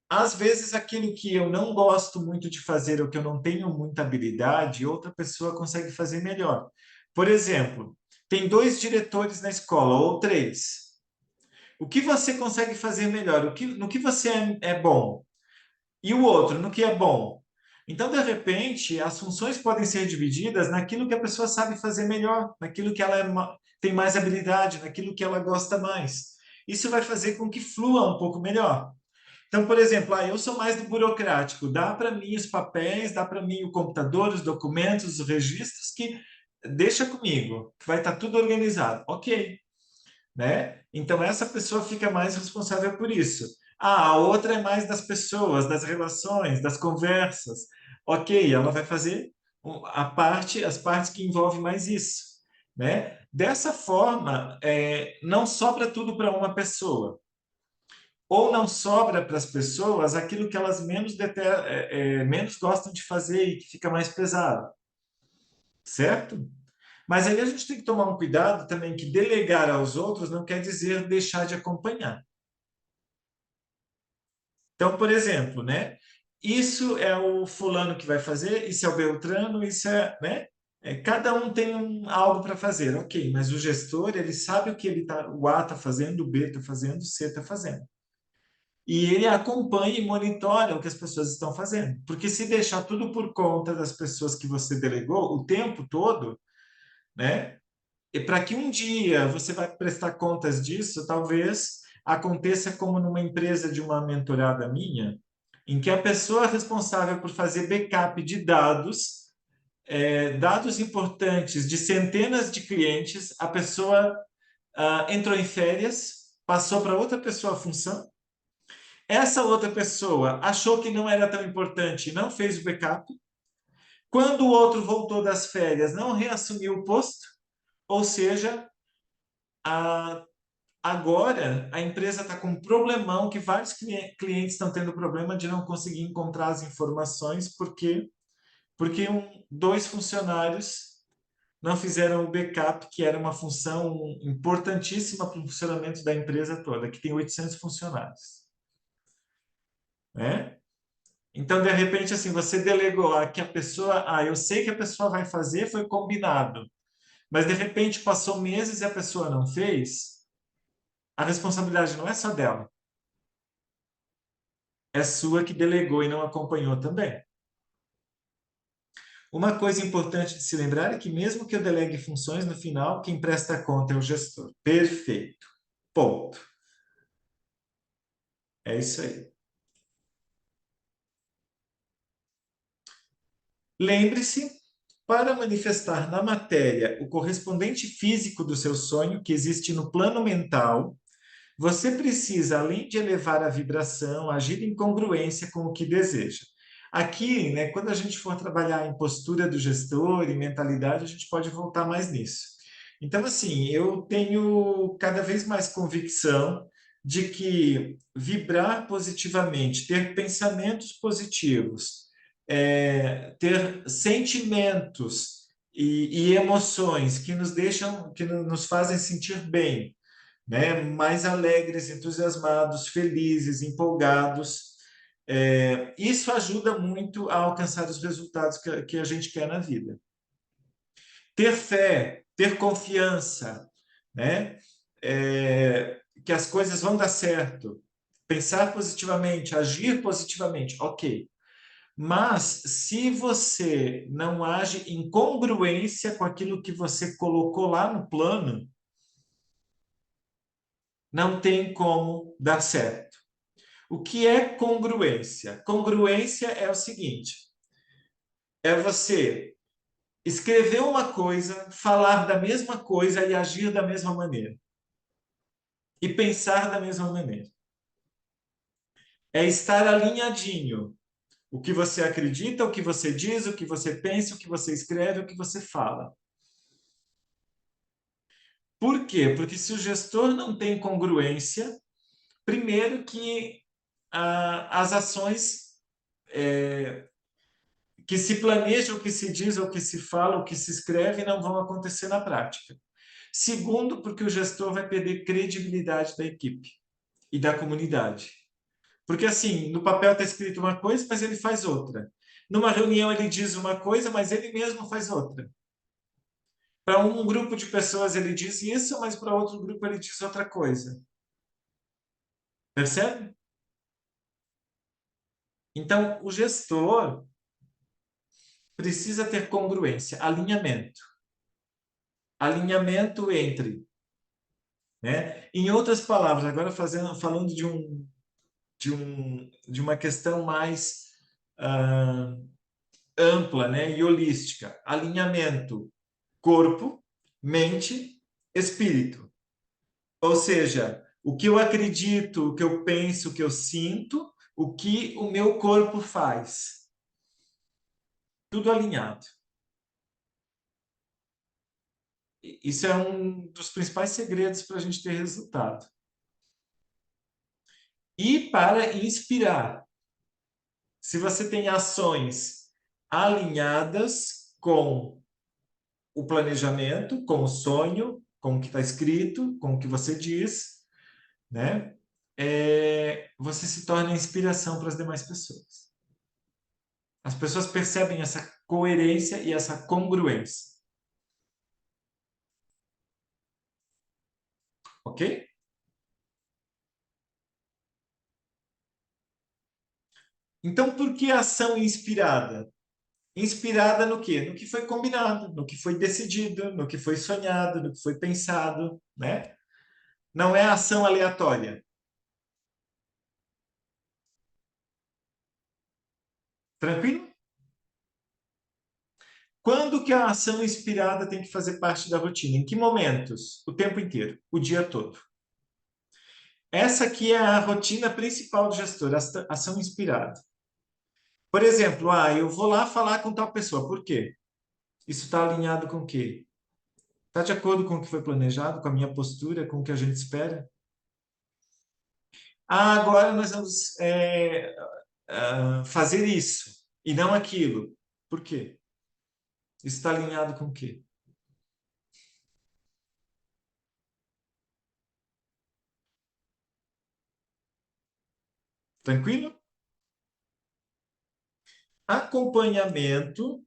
às vezes, aquilo que eu não gosto muito de fazer, ou que eu não tenho muita habilidade, outra pessoa consegue fazer melhor. Por exemplo, tem 2 diretores na escola, ou 3. O que você consegue fazer melhor? No que você é bom? E o outro, no que é bom? Então, de repente, as funções podem ser divididas naquilo que a pessoa sabe fazer melhor, naquilo que ela tem mais habilidade, naquilo que ela gosta mais. Isso vai fazer com que flua um pouco melhor. Então, por exemplo, eu sou mais do burocrático, dá para mim os papéis, dá para mim o computador, os documentos, os registros, que deixa comigo, que vai estar tudo organizado. Ok, né? Então, essa pessoa fica mais responsável por isso. A outra é mais das pessoas, das relações, das conversas. Ok, ela vai fazer as partes que envolvem mais isso, né? Dessa forma, não sobra tudo para uma pessoa. Ou não sobra para as pessoas aquilo que elas menos gostam de fazer e que fica mais pesado, certo? Mas aí a gente tem que tomar um cuidado também que delegar aos outros não quer dizer deixar de acompanhar. Então, por exemplo, né? Isso é o fulano que vai fazer, isso é o Beltrano, isso é, né? Cada um tem algo para fazer, ok, mas o gestor, ele sabe o que o A está fazendo, o B está fazendo, o C está fazendo. E ele acompanha e monitora o que as pessoas estão fazendo. Porque se deixar tudo por conta das pessoas que você delegou o tempo todo, né? E para que um dia você vai prestar contas disso, talvez aconteça como numa empresa de uma mentorada minha, em que a pessoa responsável por fazer backup de dados, dados importantes de centenas de clientes, a pessoa entrou em férias, passou para outra pessoa a função. Essa outra pessoa achou que não era tão importante, não fez o backup. Quando o outro voltou das férias, não reassumiu o posto, ou seja, a agora, a empresa está com um problemão que vários clientes estão tendo problema de não conseguir encontrar as informações porque 2 funcionários não fizeram o backup, que era uma função importantíssima para o funcionamento da empresa toda, que tem 800 funcionários, né? Então, de repente, assim, você delegou que a pessoa, eu sei que a pessoa vai fazer, foi combinado, mas de repente passou meses e a pessoa não fez, a responsabilidade não é só dela. É sua que delegou e não acompanhou também. Uma coisa importante de se lembrar é que mesmo que eu delegue funções, no final, quem presta conta é o gestor. Perfeito. Ponto. É isso aí. Lembre-se, para manifestar na matéria o correspondente físico do seu sonho, que existe no plano mental, você precisa, além de elevar a vibração, agir em congruência com o que deseja. Aqui, né, quando a gente for trabalhar em postura do gestor e mentalidade, a gente pode voltar mais nisso. Então, assim, eu tenho cada vez mais convicção de que vibrar positivamente, ter pensamentos positivos, ter sentimentos e emoções que nos deixam, que nos fazem sentir bem, né? Mais alegres, entusiasmados, felizes, empolgados. Isso ajuda muito a alcançar os resultados que a gente quer na vida. Ter fé, ter confiança, né? Que as coisas vão dar certo. Pensar positivamente, agir positivamente, ok. Mas se você não age em congruência com aquilo que você colocou lá no plano, não tem como dar certo. O que é congruência? Congruência é o seguinte: é você escrever uma coisa, falar da mesma coisa e agir da mesma maneira. E pensar da mesma maneira. É estar alinhadinho. O que você acredita, o que você diz, o que você pensa, o que você escreve, o que você fala. Por quê? Porque se o gestor não tem congruência, primeiro que as ações que se planeja, o que se diz, o que se fala, o que se escreve, não vão acontecer na prática. Segundo, porque o gestor vai perder credibilidade da equipe e da comunidade. Porque, assim, no papel está escrito uma coisa, mas ele faz outra. Numa reunião ele diz uma coisa, mas ele mesmo faz outra. Para um grupo de pessoas ele diz isso, mas para outro grupo ele diz outra coisa. Percebe? Então, o gestor precisa ter congruência, alinhamento. Alinhamento entre, né? Em outras palavras, agora falando de uma questão mais ah, ampla, né, e holística. Alinhamento corpo, mente, espírito. Ou seja, o que eu acredito, o que eu penso, o que eu sinto, o que o meu corpo faz. Tudo alinhado. Isso é um dos principais segredos para a gente ter resultado. E para inspirar. Se você tem ações alinhadas com o planejamento, com o sonho, com o que está escrito, com o que você diz, né? Você se torna inspiração para as demais pessoas. As pessoas percebem essa coerência e essa congruência. Ok? Então, por que ação inspirada? Inspirada no quê? No que foi combinado, no que foi decidido, no que foi sonhado, no que foi pensado, né? Não é ação aleatória. Tranquilo? Quando que a ação inspirada tem que fazer parte da rotina? Em que momentos? O tempo inteiro, o dia todo. Essa aqui é a rotina principal do gestor, a ação inspirada. Por exemplo, eu vou lá falar com tal pessoa. Por quê? Isso está alinhado com o quê? Está de acordo com o que foi planejado, com a minha postura, com o que a gente espera? Agora nós vamos fazer isso e não aquilo. Por quê? Isso está alinhado com o quê? Tranquilo? Acompanhamento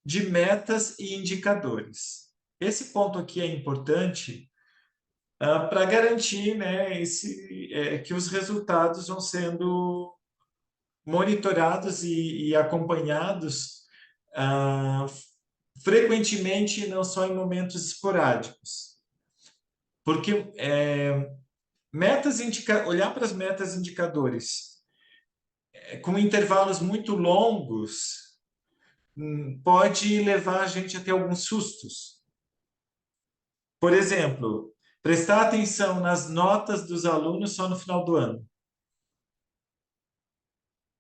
de metas e indicadores. Esse ponto aqui é importante para garantir, né, que os resultados vão sendo monitorados e acompanhados ah, frequentemente, não só em momentos esporádicos. Porque olhar para as metas indicadores com intervalos muito longos pode levar a gente a ter alguns sustos. Por exemplo, prestar atenção nas notas dos alunos só no final do ano.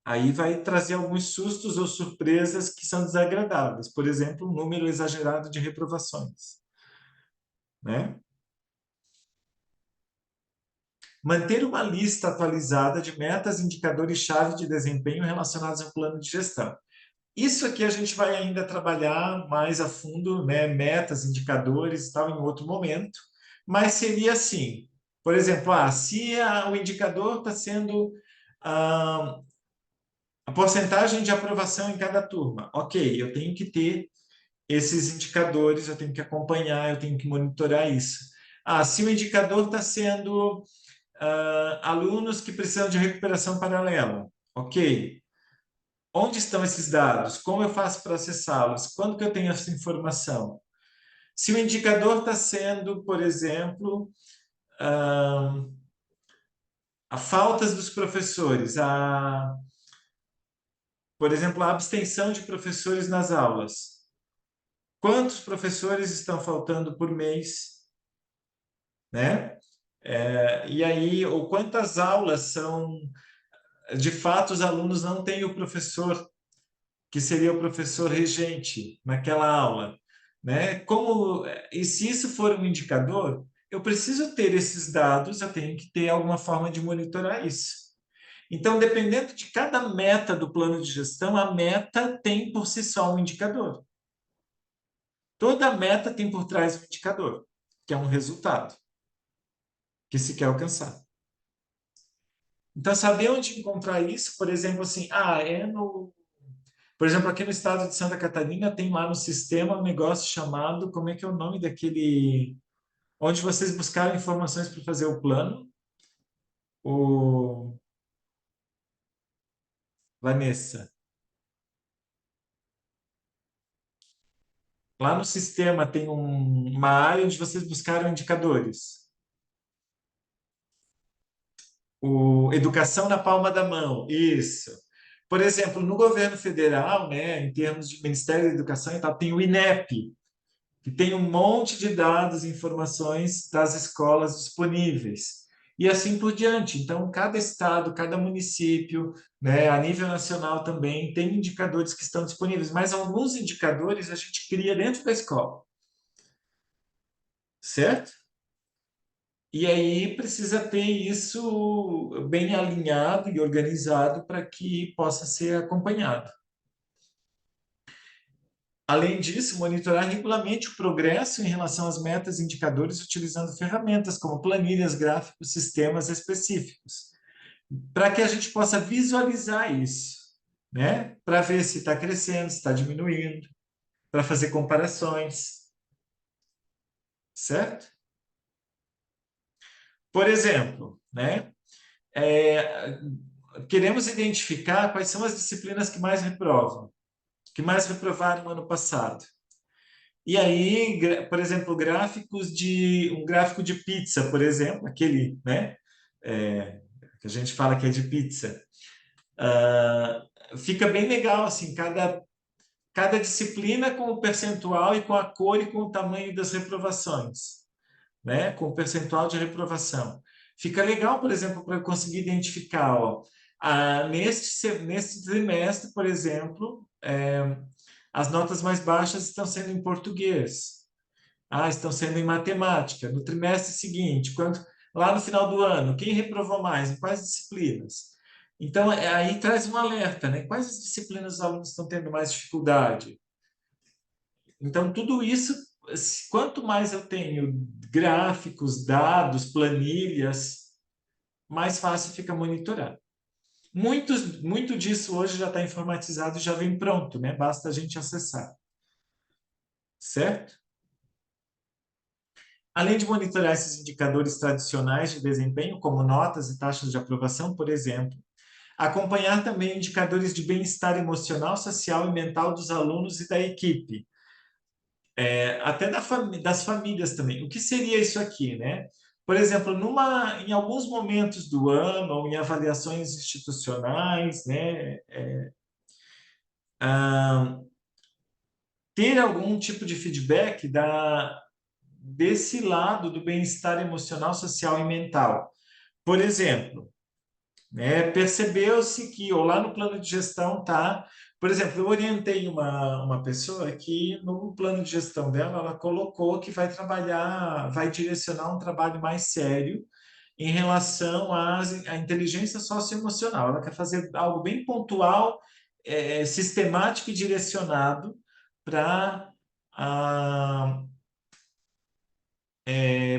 Aí vai trazer alguns sustos ou surpresas que são desagradáveis. Por exemplo, um número exagerado de reprovações, né? Manter uma lista atualizada de metas, indicadores-chave de desempenho relacionados ao plano de gestão. Isso aqui a gente vai ainda trabalhar mais a fundo, né? Metas, indicadores e tal, em outro momento. Mas seria assim, por exemplo, se o indicador está sendo a porcentagem de aprovação em cada turma. Ok, eu tenho que ter esses indicadores, eu tenho que acompanhar, eu tenho que monitorar isso. Se o indicador está sendo alunos que precisam de recuperação paralela. Ok. Onde estão esses dados? Como eu faço para acessá-los? Quando que eu tenho essa informação? Se o indicador está sendo, por exemplo, a faltas dos professores, por exemplo, a abstenção de professores nas aulas. Quantos professores estão faltando por mês, né? E aí, ou quantas aulas são, de fato, os alunos não têm o professor que seria o professor regente naquela aula, né? E se isso for um indicador, eu preciso ter esses dados, eu tenho que ter alguma forma de monitorar isso. Então, dependendo de cada meta do plano de gestão, a meta tem por si só um indicador. Toda meta tem por trás um indicador, que é um resultado que se quer alcançar. Então, saber onde encontrar isso, por exemplo, assim, por exemplo, aqui no estado de Santa Catarina tem lá no sistema um negócio chamado, como é que é o nome daquele, onde vocês buscaram informações para fazer o plano, o Vanessa. Lá no sistema tem uma área onde vocês buscaram indicadores. O Educação na palma da mão, isso. Por exemplo, no governo federal, né, em termos de Ministério da Educação e tal, tem o INEP, que tem um monte de dados e informações das escolas disponíveis. E assim por diante. Então, cada estado, cada município, né, a nível nacional também, tem indicadores que estão disponíveis, mas alguns indicadores a gente cria dentro da escola, certo? E aí precisa ter isso bem alinhado e organizado para que possa ser acompanhado. Além disso, monitorar regularmente o progresso em relação às metas e indicadores utilizando ferramentas como planilhas, gráficos, sistemas específicos, para que a gente possa visualizar isso, né? Para ver se está crescendo, se está diminuindo, para fazer comparações, certo? Por exemplo, né? É, queremos identificar quais são as disciplinas que mais reprovam, que mais reprovaram no ano passado. E aí, por exemplo, um gráfico de pizza, por exemplo, aquele, né, que a gente fala que é de pizza, fica bem legal, assim, cada disciplina com o percentual e com a cor e com o tamanho das reprovações, né, com o percentual de reprovação. Fica legal, por exemplo, para eu conseguir identificar, ó, neste trimestre, por exemplo, as notas mais baixas estão sendo em português. Estão sendo em matemática. No trimestre seguinte, lá no final do ano, quem reprovou mais? Em quais disciplinas? Então, aí traz um alerta, né? Quais as disciplinas os alunos estão tendo mais dificuldade? Então, tudo isso, quanto mais eu tenho gráficos, dados, planilhas, mais fácil fica monitorar. Muito disso hoje já está informatizado e já vem pronto, né? Basta a gente acessar. Certo? Além de monitorar esses indicadores tradicionais de desempenho, como notas e taxas de aprovação, por exemplo, acompanhar também indicadores de bem-estar emocional, social e mental dos alunos e da equipe, até das famílias também. O que seria isso aqui, né? Por exemplo, em alguns momentos do ano, ou em avaliações institucionais, né, ter algum tipo de feedback desse lado do bem-estar emocional, social e mental. Por exemplo, né, percebeu-se que, ou lá no plano de gestão tá, por exemplo, eu orientei uma pessoa que no plano de gestão dela, ela colocou que vai trabalhar, vai direcionar um trabalho mais sério em relação à inteligência socioemocional. Ela quer fazer algo bem pontual, sistemático e direcionado para a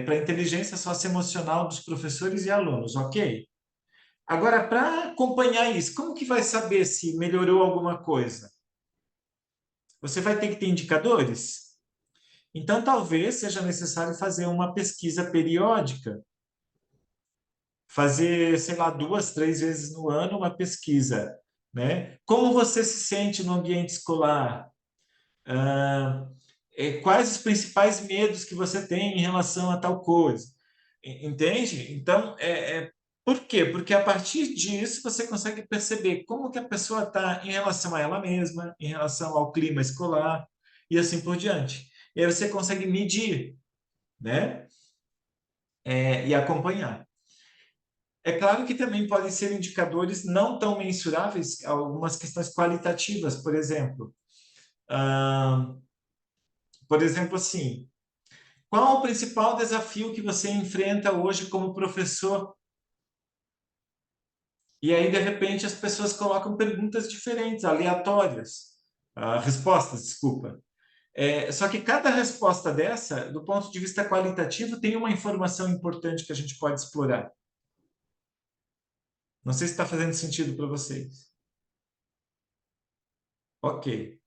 para a inteligência socioemocional dos professores e alunos, ok? Agora, para acompanhar isso, como que vai saber se melhorou alguma coisa? Você vai ter que ter indicadores? Então, talvez seja necessário fazer uma pesquisa periódica, fazer, sei lá, 2, 3 vezes no ano uma pesquisa, né? Como você se sente no ambiente escolar? Ah, quais os principais medos que você tem em relação a tal coisa? Entende? Então, por quê? Porque a partir disso você consegue perceber como que a pessoa está em relação a ela mesma, em relação ao clima escolar e assim por diante. E aí você consegue medir, né? E acompanhar. É claro que também podem ser indicadores não tão mensuráveis, algumas questões qualitativas, por exemplo. Ah, por exemplo, assim, qual o principal desafio que você enfrenta hoje como professor? E aí, de repente, as pessoas colocam perguntas diferentes, aleatórias. Respostas, desculpa. Só que cada resposta dessa, do ponto de vista qualitativo, tem uma informação importante que a gente pode explorar. Não sei se está fazendo sentido para vocês. Ok.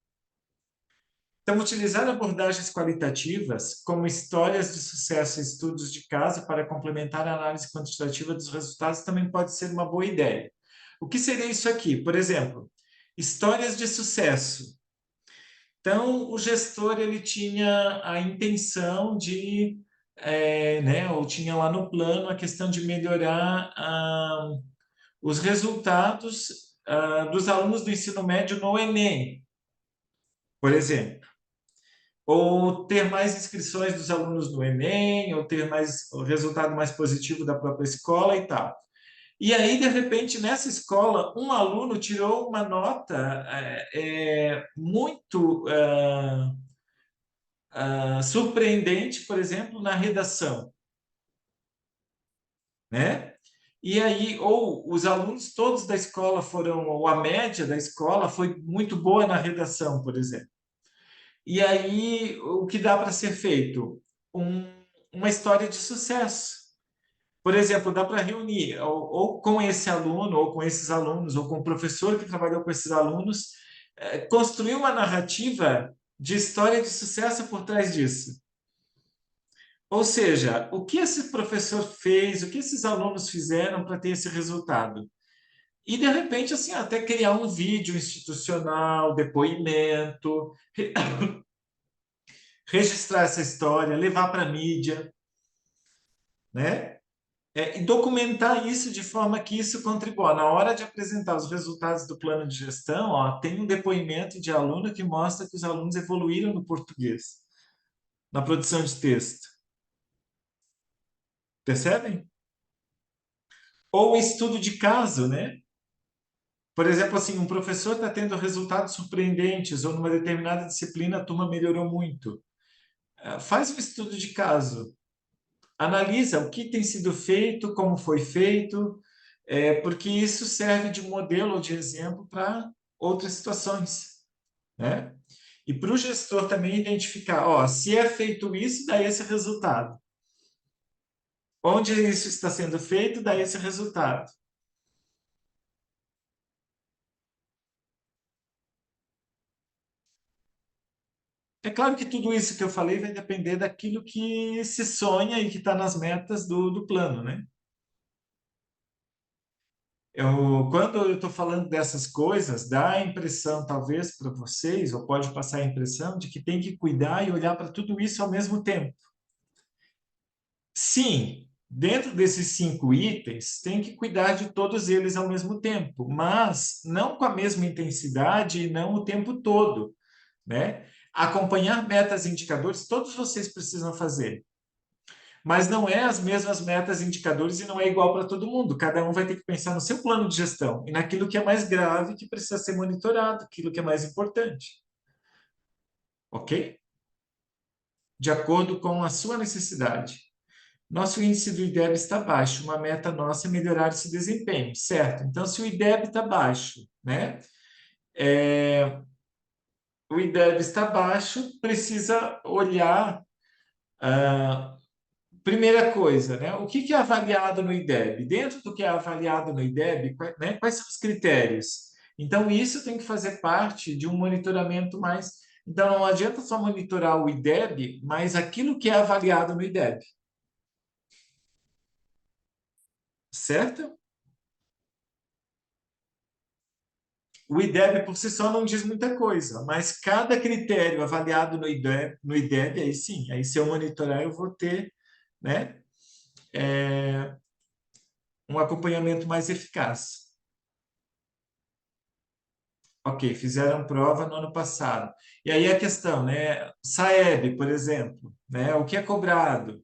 Então, utilizar abordagens qualitativas, como histórias de sucesso e estudos de caso, para complementar a análise quantitativa dos resultados, também pode ser uma boa ideia. O que seria isso aqui? Por exemplo, histórias de sucesso. Então, o gestor ele tinha a intenção de, né, ou tinha lá no plano a questão de melhorar os resultados dos alunos do ensino médio no Enem, por exemplo. Ou ter mais inscrições dos alunos no Enem, ou ter mais o resultado mais positivo da própria escola e tal. E aí, de repente, nessa escola, um aluno tirou uma nota muito surpreendente, por exemplo, na redação, né? E aí, ou os alunos todos da escola foram, ou a média da escola foi muito boa na redação, por exemplo. E aí, o que dá para ser feito? Uma história de sucesso. Por exemplo, dá para reunir ou com esse aluno, ou com esses alunos, ou com o professor que trabalhou com esses alunos, construir uma narrativa de história de sucesso por trás disso. Ou seja, o que esse professor fez, o que esses alunos fizeram para ter esse resultado? E, de repente, assim, até criar um vídeo institucional, depoimento, registrar essa história, levar para a mídia, né? E documentar isso de forma que isso contribua. Na hora de apresentar os resultados do plano de gestão, ó, tem um depoimento de aluno que mostra que os alunos evoluíram no português, na produção de texto. Percebem? Ou estudo de caso, né? Por exemplo, assim, um professor está tendo resultados surpreendentes, ou numa determinada disciplina a turma melhorou muito. Faz um estudo de caso. Analisa o que tem sido feito, como foi feito, porque isso serve de modelo ou de exemplo para outras situações, né? E para o gestor também identificar, ó, se é feito isso, dá esse resultado. Onde isso está sendo feito, dá esse resultado. É claro que tudo isso que eu falei vai depender daquilo que se sonha e que está nas metas do plano, né? Quando eu estou falando dessas coisas, dá a impressão, talvez, para vocês, ou pode passar a impressão, de que tem que cuidar e olhar para tudo isso ao mesmo tempo. Sim, dentro desses 5 itens, tem que cuidar de todos eles ao mesmo tempo, mas não com a mesma intensidade e não o tempo todo, né? Acompanhar metas e indicadores, todos vocês precisam fazer. Mas não é as mesmas metas e indicadores e não é igual para todo mundo. Cada um vai ter que pensar no seu plano de gestão e naquilo que é mais grave, que precisa ser monitorado, aquilo que é mais importante. Ok? De acordo com a sua necessidade. Nosso índice do IDEB está baixo. Uma meta nossa é melhorar esse desempenho, certo? Então, se o IDEB está baixo, né? O IDEB está baixo, precisa olhar. Primeira coisa, né? O que é avaliado no IDEB? Dentro do que é avaliado no IDEB, né? Quais são os critérios? Então, isso tem que fazer parte de um monitoramento mais. Então, não adianta só monitorar o IDEB, mas aquilo que é avaliado no IDEB. Certo? O IDEB por si só não diz muita coisa, mas cada critério avaliado no IDEB, aí sim, aí se eu monitorar, eu vou ter, né, um acompanhamento mais eficaz. Ok, fizeram prova no ano passado. E aí a questão, né? SAEB, por exemplo, né? O que é cobrado?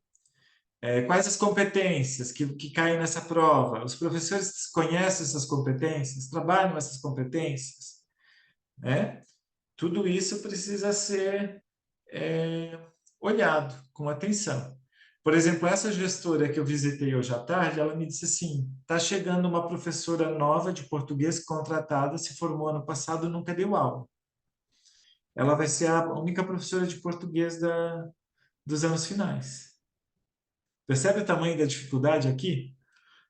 Quais as competências que caem nessa prova? Os professores conhecem essas competências? Trabalham essas competências? Né? Tudo isso precisa ser olhado com atenção. Por exemplo, essa gestora que eu visitei hoje à tarde, ela me disse assim: está chegando uma professora nova de português contratada, se formou ano passado, nunca deu aula. Ela vai ser a única professora de português dos anos finais. Percebe o tamanho da dificuldade aqui?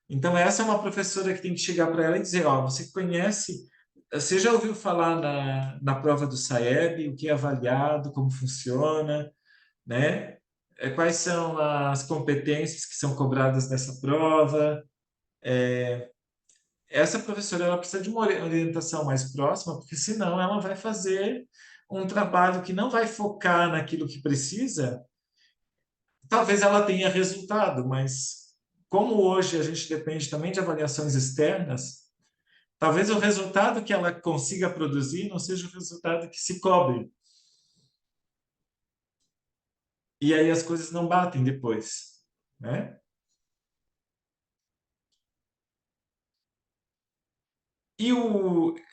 Então, essa é uma professora que tem que chegar para ela e dizer, ó, você já ouviu falar na prova do SAEB, o que é avaliado, como funciona, né? Quais são as competências que são cobradas nessa prova? Essa professora ela precisa de uma orientação mais próxima, porque senão ela vai fazer um trabalho que não vai focar naquilo que precisa. Talvez ela tenha resultado, mas como hoje a gente depende também de avaliações externas, talvez o resultado que ela consiga produzir não seja o resultado que se cobre. E aí as coisas não batem depois, né?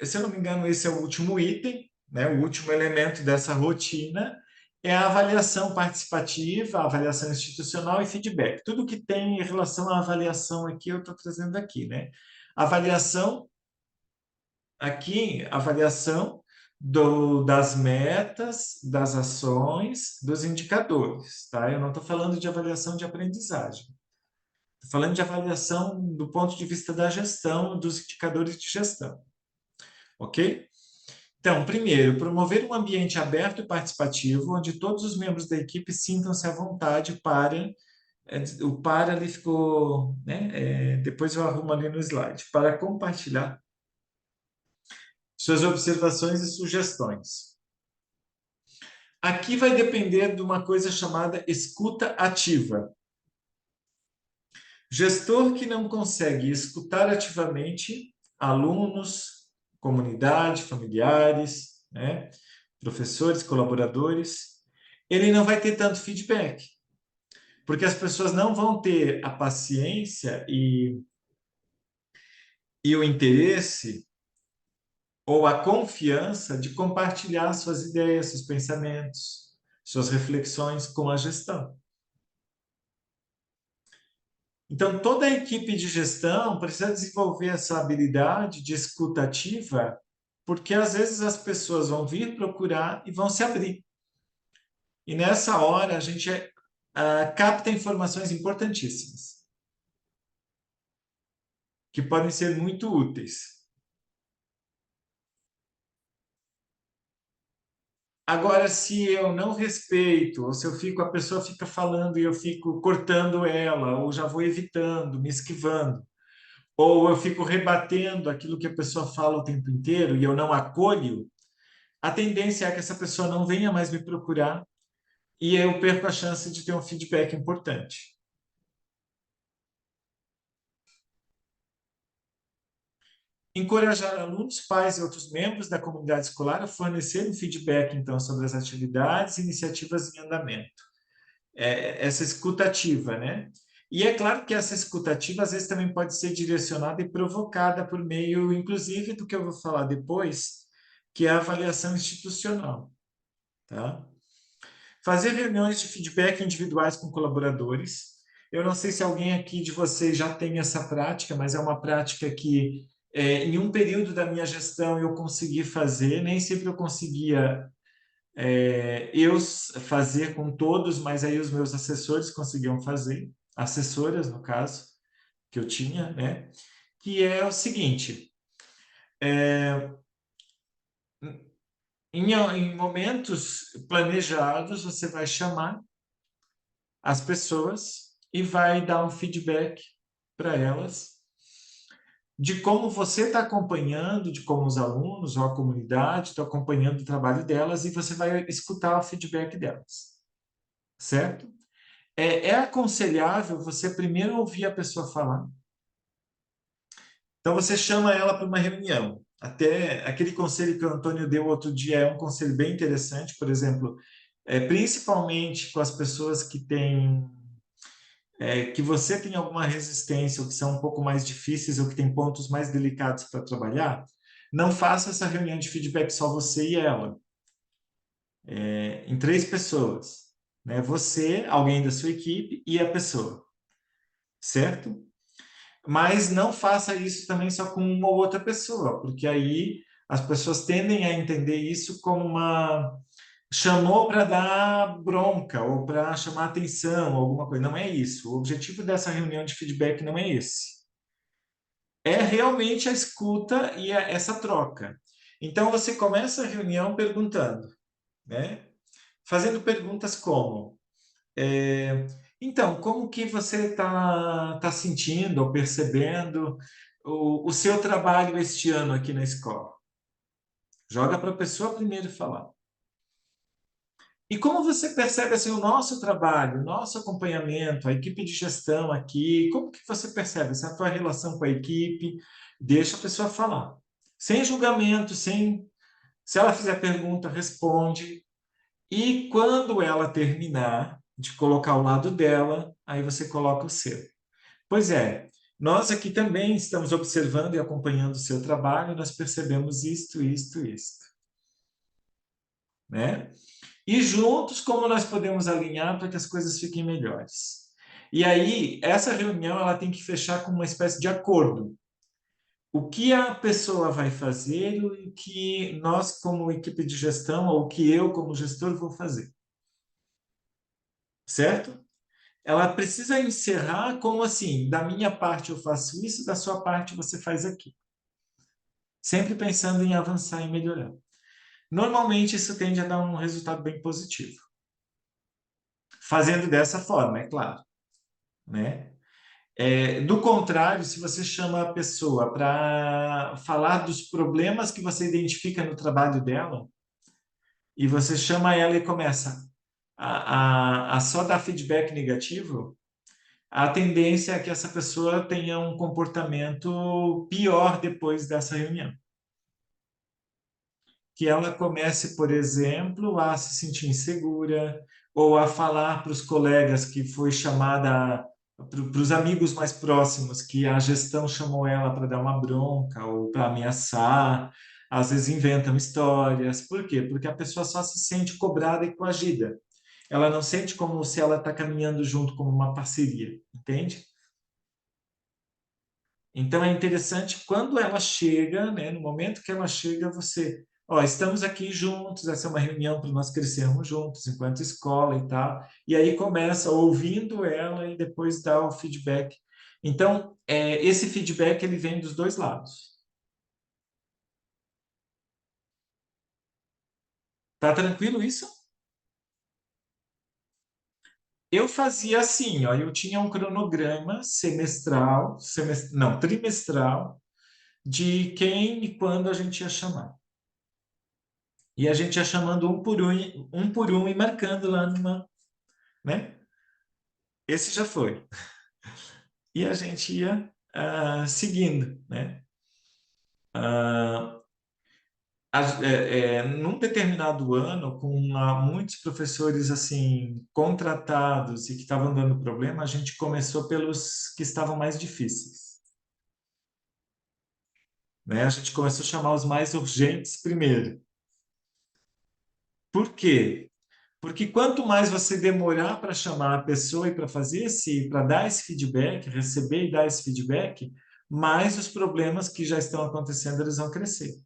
Se eu não me engano, esse é o último item, né? O último elemento dessa rotina é a avaliação participativa, a avaliação institucional e feedback. Tudo que tem em relação à avaliação aqui, eu estou trazendo aqui, né? Avaliação, aqui, avaliação das metas, das ações, dos indicadores, tá? Eu não estou falando de avaliação de aprendizagem. Estou falando de avaliação do ponto de vista da gestão, dos indicadores de gestão, ok? Então, primeiro, promover um ambiente aberto e participativo, onde todos os membros da equipe sintam-se à vontade para. O para ali ficou, né? Depois eu arrumo ali no slide, para compartilhar suas observações e sugestões. Aqui vai depender de uma coisa chamada escuta ativa. Gestor que não consegue escutar ativamente alunos, comunidade, familiares, né? Professores, colaboradores, ele não vai ter tanto feedback, porque as pessoas não vão ter a paciência e o interesse ou a confiança de compartilhar suas ideias, seus pensamentos, suas reflexões com a gestão. Então, toda a equipe de gestão precisa desenvolver essa habilidade de escuta ativa, porque às vezes as pessoas vão vir procurar e vão se abrir. E nessa hora a gente capta informações importantíssimas, que podem ser muito úteis. Agora, se eu não respeito, ou se a pessoa fica falando e eu fico cortando ela, ou já vou evitando, me esquivando, ou eu fico rebatendo aquilo que a pessoa fala o tempo inteiro e eu não acolho, a tendência é que essa pessoa não venha mais me procurar e eu perco a chance de ter um feedback importante. Encorajar alunos, pais e outros membros da comunidade escolar a fornecer um feedback, então, sobre as atividades e iniciativas em andamento. Essa escutativa, né? E é claro que essa escutativa, às vezes, também pode ser direcionada e provocada por meio, inclusive, do que eu vou falar depois, que é a avaliação institucional, tá? Fazer reuniões de feedback individuais com colaboradores. Eu não sei se alguém aqui de vocês já tem essa prática, mas é uma prática que, em um período da minha gestão, eu consegui fazer. Nem sempre eu conseguia eu fazer com todos, mas aí os meus assessores conseguiam fazer, assessoras, no caso, que eu tinha, né? Que é o seguinte: em momentos planejados, você vai chamar as pessoas e vai dar um feedback para elas de como você está acompanhando, de como os alunos ou a comunidade estão acompanhando o trabalho delas e você vai escutar o feedback delas, certo? É aconselhável você primeiro ouvir a pessoa falar. Então você chama ela para uma reunião. Até aquele conselho que o Antônio deu outro dia é um conselho bem interessante, por exemplo, principalmente com as pessoas que têm que você tem alguma resistência ou que são um pouco mais difíceis ou que tem pontos mais delicados para trabalhar, não faça essa reunião de feedback só você e ela, em 3 pessoas, né? Você, alguém da sua equipe e a pessoa, certo? Mas não faça isso também só com uma ou outra pessoa, porque aí as pessoas tendem a entender isso como uma chamou para dar bronca ou para chamar atenção, alguma coisa. Não é isso. O objetivo dessa reunião de feedback não é esse. é realmente a escuta e essa troca. Então, você começa a reunião perguntando, né? Fazendo perguntas como: é, então, como que você está sentindo ou percebendo o seu trabalho este ano aqui na escola? Joga para a pessoa primeiro falar. E como você percebe assim, o nosso trabalho, o nosso acompanhamento, a equipe de gestão aqui, como que você percebe essa tua relação com a equipe? Deixa a pessoa falar. Sem julgamento, sem... Se ela fizer pergunta, responde. E quando ela terminar de colocar o lado dela, aí você coloca o seu. Pois é, nós aqui também estamos observando e acompanhando o seu trabalho, nós percebemos isto, né? E juntos, como nós podemos alinhar para que as coisas fiquem melhores. E aí, essa reunião ela tem que fechar com uma espécie de acordo. O que a pessoa vai fazer e o que nós, como equipe de gestão, ou o que eu, como gestor, vou fazer. Certo? Ela precisa encerrar como assim, da minha parte eu faço isso, da sua parte você faz aqui. Sempre pensando em avançar e melhorar. Normalmente isso tende a dar um resultado bem positivo. Fazendo dessa forma, é claro, né? Do contrário, se você chama a pessoa para falar dos problemas que você identifica no trabalho dela, e você chama ela e começa a só dar feedback negativo, a tendência é que essa pessoa tenha um comportamento pior depois dessa reunião. Que ela comece, por exemplo, a se sentir insegura ou a falar para os colegas que foi chamada, para os amigos mais próximos, que a gestão chamou ela para dar uma bronca ou para ameaçar. Às vezes inventam histórias. Por quê? Porque a pessoa só se sente cobrada e coagida. Ela não sente como se ela está caminhando junto como uma parceria, entende? Então é interessante quando ela chega, né, no momento que ela chega, você, ó, estamos aqui juntos, essa é uma reunião para nós crescermos juntos enquanto escola e tal. E aí começa ouvindo ela e depois dá o feedback. Então, esse feedback ele vem dos dois lados. Tá tranquilo isso? Eu fazia assim, ó, eu tinha um cronograma semestral, não, trimestral, de quem e quando a gente ia chamar. E a gente ia chamando um por um e marcando lá numa, né? Esse já foi. E a gente ia seguindo, né? Ah, num determinado ano, com muitos professores assim contratados e que estavam dando problema, a gente começou pelos que estavam mais difíceis, né? A gente começou a chamar os mais urgentes primeiro. Por quê? Porque quanto mais você demorar para chamar a pessoa e para dar esse feedback, receber e dar esse feedback, mais os problemas que já estão acontecendo eles vão crescer.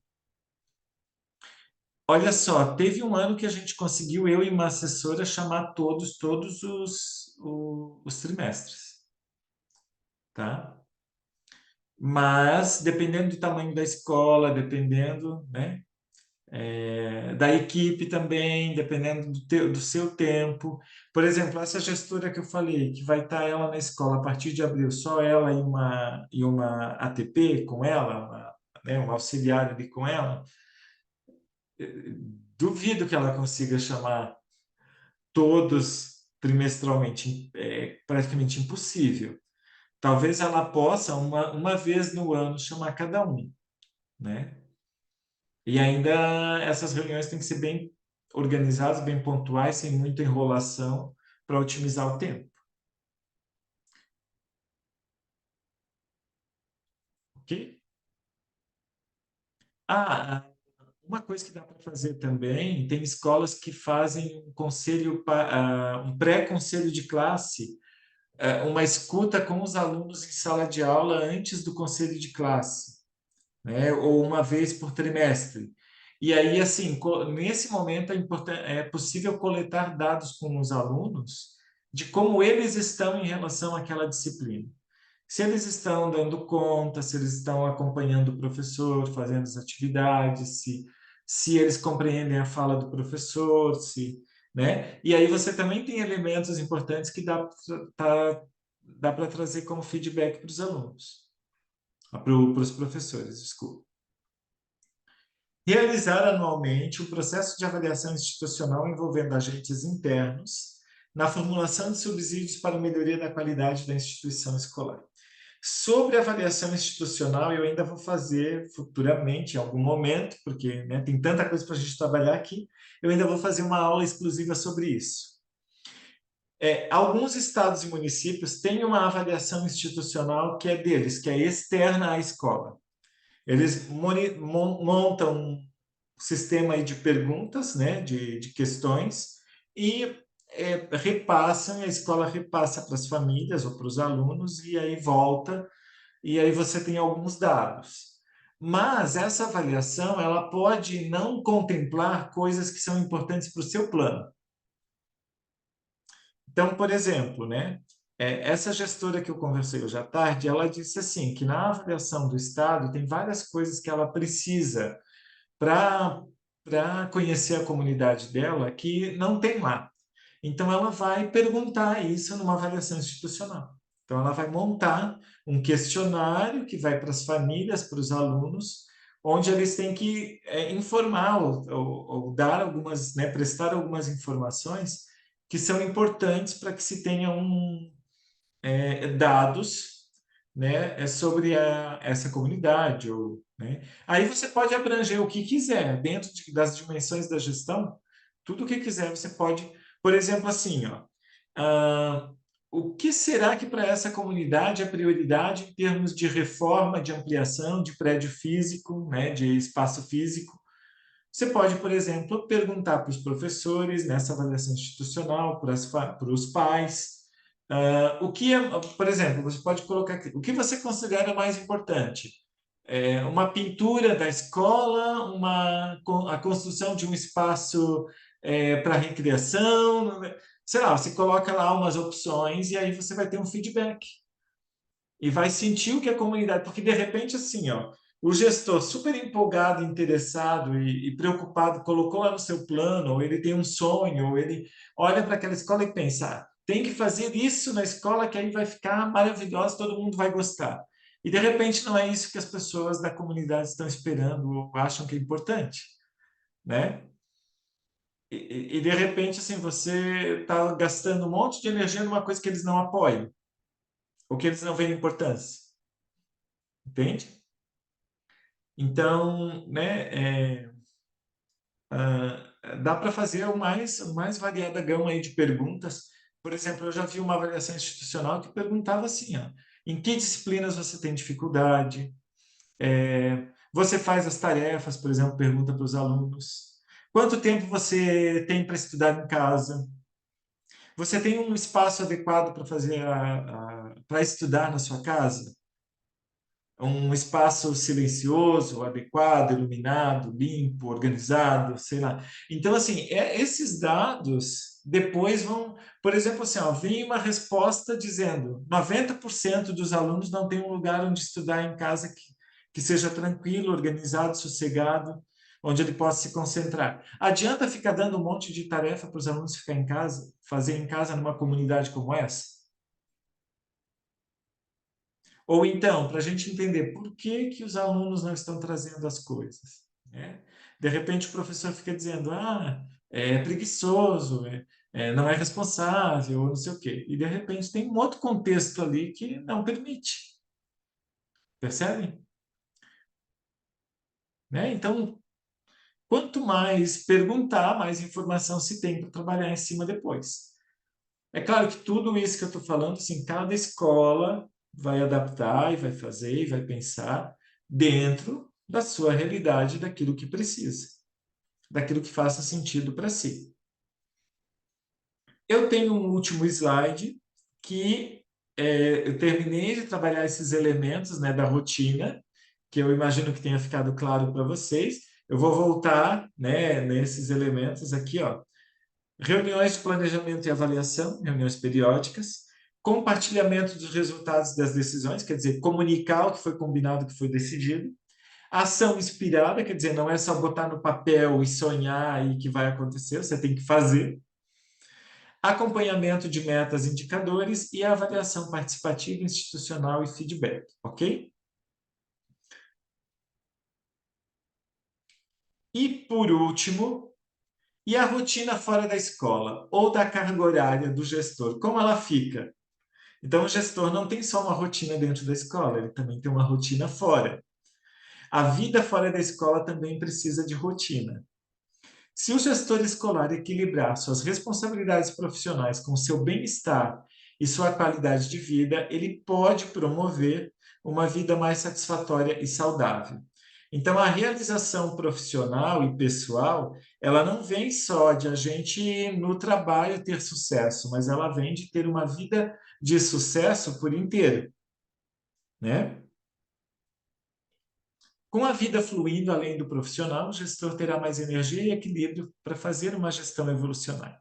Olha só, teve um ano que a gente conseguiu, eu e uma assessora, chamar todos os trimestres, tá? Mas dependendo do tamanho da escola, dependendo, né? Da equipe também, dependendo do seu tempo. Por exemplo, essa gestora que eu falei, que vai estar ela na escola a partir de abril, só ela e uma ATP com ela, né, um auxiliar ali com ela, duvido que ela consiga chamar todos trimestralmente, é praticamente impossível. Talvez ela possa, uma vez no ano, chamar cada um, né? E ainda essas reuniões têm que ser bem organizadas, bem pontuais, sem muita enrolação, para otimizar o tempo. Ok? Ah, uma coisa que dá para fazer também, tem escolas que fazem um conselho, um pré-conselho de classe, uma escuta com os alunos em sala de aula antes do conselho de classe, né? Ou uma vez por trimestre. E aí, assim, nesse momento é possível coletar dados com os alunos de como eles estão em relação àquela disciplina. Se eles estão dando conta, se eles estão acompanhando o professor, fazendo as atividades, se eles compreendem a fala do professor, né? E aí você também tem elementos importantes que dá para trazer como feedback para os alunos, para os professores, desculpa. Realizar anualmente o processo de avaliação institucional envolvendo agentes internos na formulação de subsídios para a melhoria da qualidade da instituição escolar. Sobre avaliação institucional, eu ainda vou fazer futuramente, em algum momento, porque né, tem tanta coisa para a gente trabalhar aqui, eu ainda vou fazer uma aula exclusiva sobre isso. Alguns estados e municípios têm uma avaliação institucional que é deles, que é externa à escola. Eles montam um sistema aí de perguntas, né, de questões, e repassam, a escola repassa para as famílias ou para os alunos, e aí volta, e aí você tem alguns dados. Mas essa avaliação, ela pode não contemplar coisas que são importantes para o seu plano. Então, por exemplo, né, essa gestora que eu conversei hoje à tarde, ela disse assim, que na avaliação do Estado tem várias coisas que ela precisa para conhecer a comunidade dela que não tem lá. Então, ela vai perguntar isso numa avaliação institucional. Então, ela vai montar um questionário que vai para as famílias, para os alunos, onde eles têm que informar ou dar algumas, né, prestar algumas informações que são importantes para que se tenha dados, né, sobre essa comunidade. Né? Aí você pode abranger o que quiser, dentro das dimensões da gestão, tudo o que quiser você pode, por exemplo, assim, ó, o que será que para essa comunidade é prioridade em termos de reforma, de ampliação, de prédio físico, né, de espaço físico? Você pode, por exemplo, perguntar para os professores nessa avaliação institucional, para os pais, o que por exemplo, você pode colocar aqui, o que você considera mais importante? Uma pintura da escola, a construção de um espaço para recreação, sei lá, você coloca lá umas opções e aí você vai ter um feedback. E vai sentir o que a comunidade, porque de repente assim, ó, o gestor super empolgado, interessado e preocupado, colocou lá no seu plano, ou ele tem um sonho, ou ele olha para aquela escola e pensa, tem que fazer isso na escola que aí vai ficar maravilhosa, todo mundo vai gostar. E de repente não é isso que as pessoas da comunidade estão esperando ou acham que é importante, né? E de repente assim você está gastando um monte de energia numa coisa que eles não apoiam, ou que eles não veem importância, entende? Então, né, dá para fazer o mais variada gama aí de perguntas. Por exemplo, eu já vi uma avaliação institucional que perguntava assim, ó, em que disciplinas você tem dificuldade? Você faz as tarefas, por exemplo, pergunta para os alunos. Quanto tempo você tem para estudar em casa? Você tem um espaço adequado para para estudar na sua casa? Um espaço silencioso, adequado, iluminado, limpo, organizado, sei lá. Então, assim, esses dados depois vão, por exemplo, assim, ó, vem uma resposta dizendo 90% dos alunos não tem um lugar onde estudar em casa que seja tranquilo, organizado, sossegado, onde ele possa se concentrar. Adianta ficar dando um monte de tarefa para os alunos ficar em casa, fazer em casa numa comunidade como essa? Ou então, para a gente entender por que os alunos não estão trazendo as coisas. Né? De repente, o professor fica dizendo, é preguiçoso, não é responsável, ou não sei o quê. E, de repente, tem um outro contexto ali que não permite. Percebem? Né? Então, quanto mais perguntar, mais informação se tem para trabalhar em cima depois. É claro que tudo isso que eu estou falando, assim, cada escola vai adaptar e vai fazer e vai pensar dentro da sua realidade, daquilo que precisa, daquilo que faça sentido para si. Eu tenho um último slide que eu terminei de trabalhar esses elementos, né, da rotina, que eu imagino que tenha ficado claro para vocês. Eu vou voltar, né, nesses elementos aqui, ó. Reuniões de planejamento e avaliação, reuniões periódicas, compartilhamento dos resultados das decisões, quer dizer, comunicar o que foi combinado, o que foi decidido. Ação inspirada, quer dizer, não é só botar no papel e sonhar e que vai acontecer, você tem que fazer. Acompanhamento de metas, indicadores e avaliação participativa, institucional e feedback, ok? E, por último, e a rotina fora da escola ou da carga horária do gestor, como ela fica? Então, o gestor não tem só uma rotina dentro da escola, ele também tem uma rotina fora. A vida fora da escola também precisa de rotina. Se o gestor escolar equilibrar suas responsabilidades profissionais com seu bem-estar e sua qualidade de vida, ele pode promover uma vida mais satisfatória e saudável. Então, a realização profissional e pessoal, ela não vem só de a gente no trabalho ter sucesso, mas ela vem de ter uma vida de sucesso por inteiro, né? Com a vida fluindo além do profissional, o gestor terá mais energia e equilíbrio para fazer uma gestão evolucionária.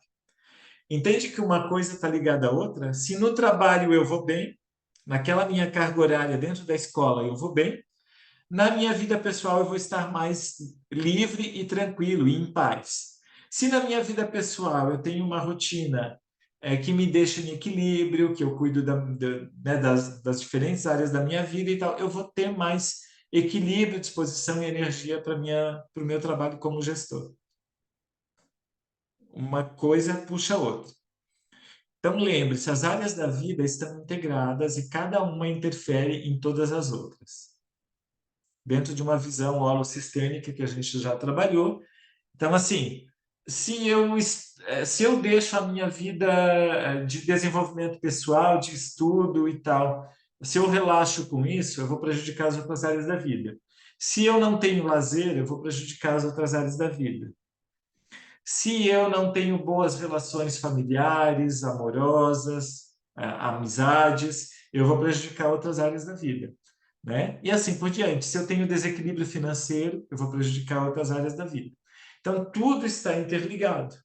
Entende que uma coisa está ligada à outra? Se no trabalho eu vou bem, naquela minha carga horária dentro da escola eu vou bem, na minha vida pessoal eu vou estar mais livre e tranquilo e em paz. Se na minha vida pessoal eu tenho uma rotina que me deixa em equilíbrio, que eu cuido né, das diferentes áreas da minha vida e tal, eu vou ter mais equilíbrio, disposição e energia para o meu trabalho como gestor. Uma coisa puxa a outra. Então, lembre-se, as áreas da vida estão integradas e cada uma interfere em todas as outras. Dentro de uma visão holossistêmica que a gente já trabalhou. Então, assim, se eu deixo a minha vida de desenvolvimento pessoal, de estudo e tal, se eu relaxo com isso, eu vou prejudicar as outras áreas da vida. Se eu não tenho lazer, eu vou prejudicar as outras áreas da vida. Se eu não tenho boas relações familiares, amorosas, amizades, eu vou prejudicar outras áreas da vida, né? E assim por diante. Se eu tenho desequilíbrio financeiro, eu vou prejudicar outras áreas da vida. Então, tudo está interligado.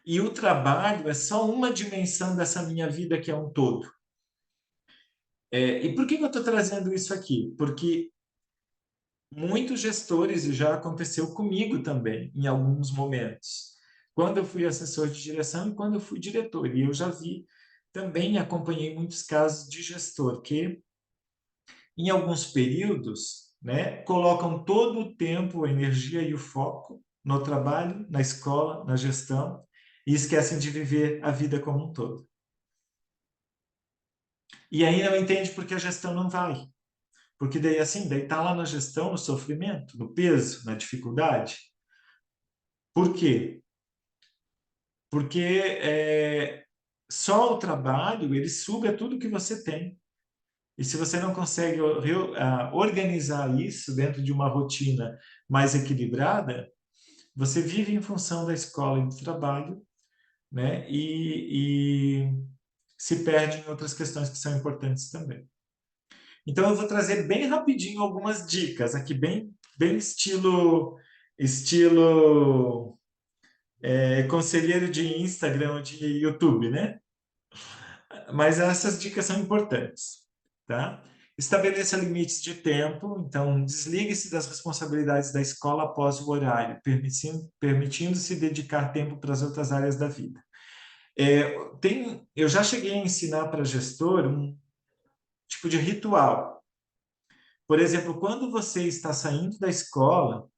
E o trabalho é só uma dimensão dessa minha vida que é um todo. E por que eu estou trazendo isso aqui? Porque muitos gestores, e já aconteceu comigo também, em alguns momentos, quando eu fui assessor de direção e quando eu fui diretor. E eu já vi, também acompanhei muitos casos de gestor que, em alguns períodos, né, colocam todo o tempo, a energia e o foco no trabalho, na escola, na gestão, e esquecem de viver a vida como um todo. E aí não entende porque a gestão não vai. Porque daí assim, daí tá lá na gestão, no sofrimento, no peso, na dificuldade. Por quê? Porque só o trabalho, ele suga tudo que você tem. E se você não consegue organizar isso dentro de uma rotina mais equilibrada, você vive em função da escola e do trabalho, né? E se perde em outras questões que são importantes também. Então, eu vou trazer bem rapidinho algumas dicas aqui, bem estilo conselheiro de Instagram ou de YouTube, né? Mas essas dicas são importantes, tá? Estabeleça limites de tempo, então desligue-se das responsabilidades da escola após o horário, permitindo-se dedicar tempo para as outras áreas da vida. Eu já cheguei a ensinar para gestor um tipo de ritual. Por exemplo, quando você está saindo da escola,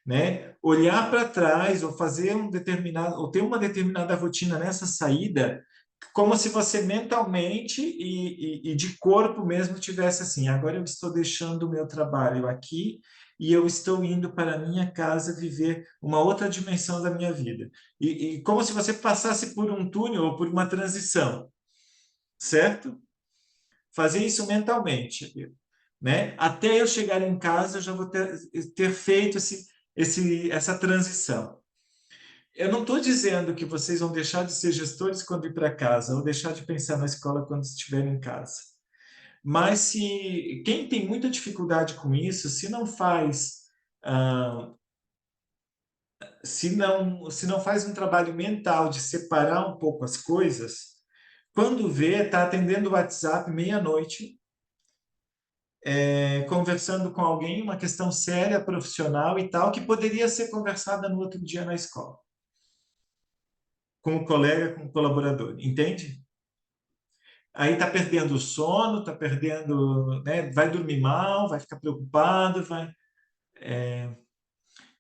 né, olhar para trás ou fazer ou ter uma determinada rotina nessa saída, como se você mentalmente e de corpo mesmo tivesse assim, agora eu estou deixando o meu trabalho aqui e eu estou indo para a minha casa viver uma outra dimensão da minha vida. E como se você passasse por um túnel ou por uma transição, certo? Fazer isso mentalmente, né? Até eu chegar em casa, eu já vou ter feito essa transição. Eu não estou dizendo que vocês vão deixar de ser gestores quando ir para casa, ou deixar de pensar na escola quando estiverem em casa. Mas se quem tem muita dificuldade com isso, se não faz, se não faz um trabalho mental de separar um pouco as coisas, Quando vê, está atendendo o WhatsApp meia-noite, conversando com alguém, uma questão séria, profissional e tal, que poderia ser conversada no outro dia na escola, com o colega, com o colaborador, entende? Aí está perdendo o sono, está perdendo, né, vai dormir mal, vai ficar preocupado, vai.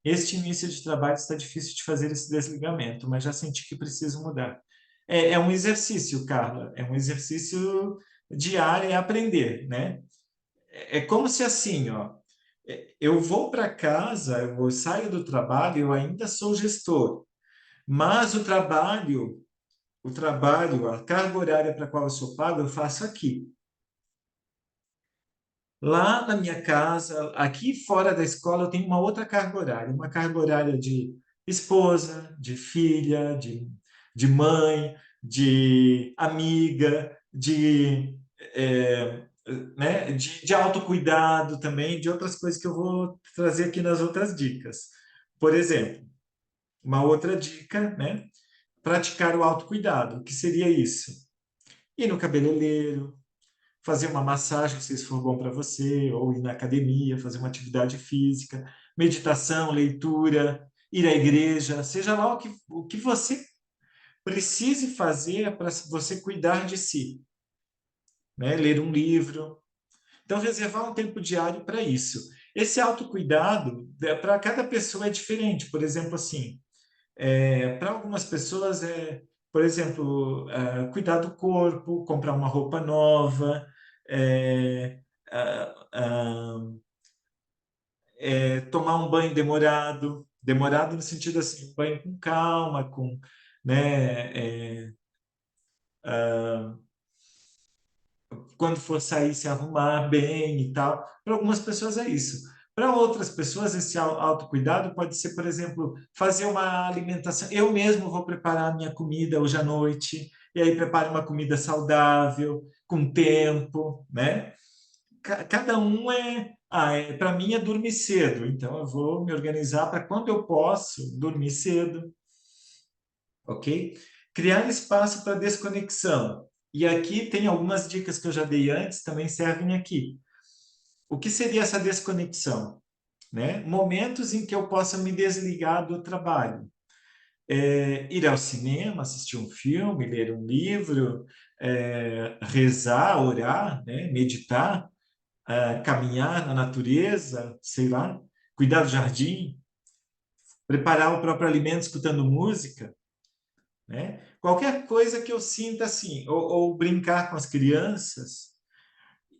Este início de trabalho está difícil de fazer esse desligamento, mas já senti que preciso mudar. É um exercício, Carla, é um exercício diário, é aprender, né? É como se assim, ó, eu vou para casa, eu saio do trabalho, eu ainda sou gestor, mas o trabalho, a carga horária para a qual eu sou pago, eu faço aqui. Lá na minha casa, aqui fora da escola, eu tenho uma outra carga horária, uma carga horária de esposa, de filha, de mãe, de amiga, né, de autocuidado também, de outras coisas que eu vou trazer aqui nas outras dicas. Por exemplo, uma outra dica, né? Praticar o autocuidado. O que seria isso? Ir no cabeleireiro, fazer uma massagem, se isso for bom para você, ou ir na academia, fazer uma atividade física, meditação, leitura, ir à igreja, seja lá o que você precise fazer para você cuidar de si, né? Ler um livro. Então, reservar um tempo diário para isso. Esse autocuidado, para cada pessoa é diferente. Por exemplo, assim, para algumas pessoas por exemplo, cuidar do corpo, comprar uma roupa nova, é, ah, ah, tomar um banho demorado no sentido assim, um banho com calma, né, quando for sair, se arrumar bem e tal. Para algumas pessoas é isso. Para outras pessoas, esse autocuidado pode ser, por exemplo, fazer uma alimentação. Eu mesmo vou preparar a minha comida hoje à noite, e aí preparo uma comida saudável, com tempo, né? Cada um para mim é dormir cedo, então eu vou me organizar para quando eu posso dormir cedo, ok? Criar espaço para desconexão. E aqui tem algumas dicas que eu já dei antes, também servem aqui. O que seria essa desconexão? Né? Momentos em que eu possa me desligar do trabalho. Ir ao cinema, assistir um filme, ler um livro, rezar, orar, né? Meditar, caminhar na natureza, sei lá, cuidar do jardim, preparar o próprio alimento escutando música, né? Qualquer coisa que eu sinta assim, ou brincar com as crianças,